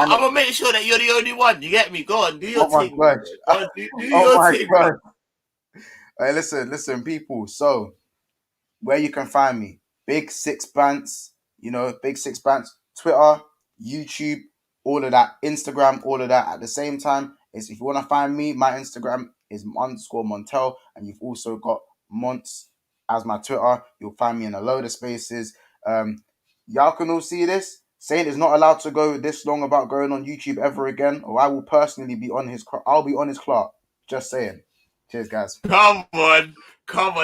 gonna make sure that you're the only one. You get me? Go on, do your thing. God. Do your thing. God. Hey, listen, people. So where you can find me, Big Six Bants, Big Six Bants, Twitter, YouTube, all of that, Instagram, all of that. At the same time, if you want to find me, my Instagram is _Montel, and you've also got Monts as my Twitter. You'll find me in a load of spaces. Y'all can all see this. Saint is not allowed to go this long about going on YouTube ever again, or I will personally be on his. I'll be on his clock. Just saying. Cheers, guys. Come on.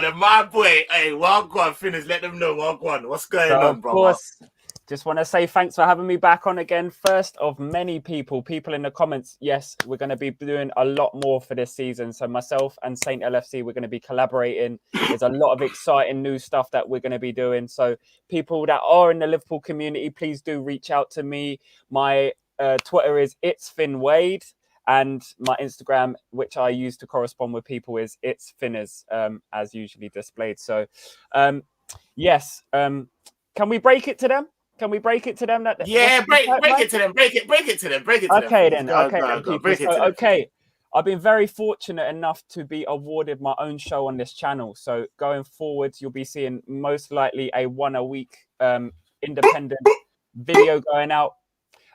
And my boy, hey, walk on, finish. Let them know, walk on. What's going on, bro? Of course. Just want to say thanks for having me back on again. First of many people in the comments. Yes, we're going to be doing a lot more for this season. So myself and Saint LFC, we're going to be collaborating. There's a lot of exciting new stuff that we're going to be doing. So people that are in the Liverpool community, please do reach out to me. My Twitter is It's Finn Wade. And my Instagram, which I use to correspond with people, is It's Finners, as usually displayed. So, yes. Can we break it to them? Can we break it to them? Break it to them. Break it to them. Okay, then. Break it to them. Okay. I've been very fortunate enough to be awarded my own show on this channel. So going forwards, you'll be seeing most likely a 1 a week independent video going out.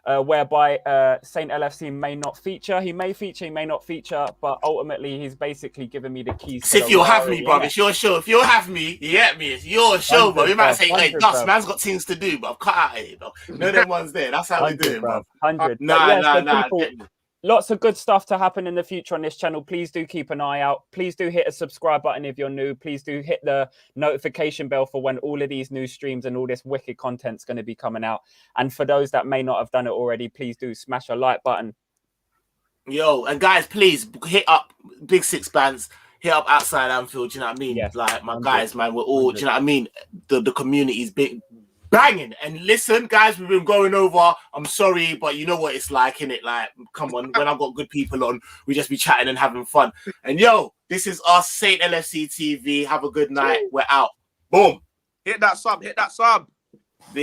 Whereby Saint LFC may not feature. He may feature, he may not feature, but ultimately he's basically giving me the keys. If you'll have me, bro, it's your show. If you'll have me, you get me. It's your show, bro. You might say, hey, Dust, man's got things to do, but I've cut out here, though. No, them ones there. That's how we do it, bro. 100. Nah. Lots of good stuff to happen in the future on this channel. Please do keep an eye out. Please do hit a subscribe button if you're new. Please do hit the notification bell for when all of these new streams and all this wicked content's going to be coming out. And for those that may not have done it already, please do smash a like button. Yo, and guys, please hit up Big Six Bands. Hit up Outside Anfield. Do you know what I mean? Yes, like my 100, guys, man. We're all. 100. Do you know what I mean? The community's big. Banging. And listen, guys, we've been going over. I'm sorry, but you know what it's like, innit? Like, come on, when I've got good people on, we just be chatting and having fun. And yo, this is us, Saint Lfctv. Have a good night. We're out. Boom. Hit that sub.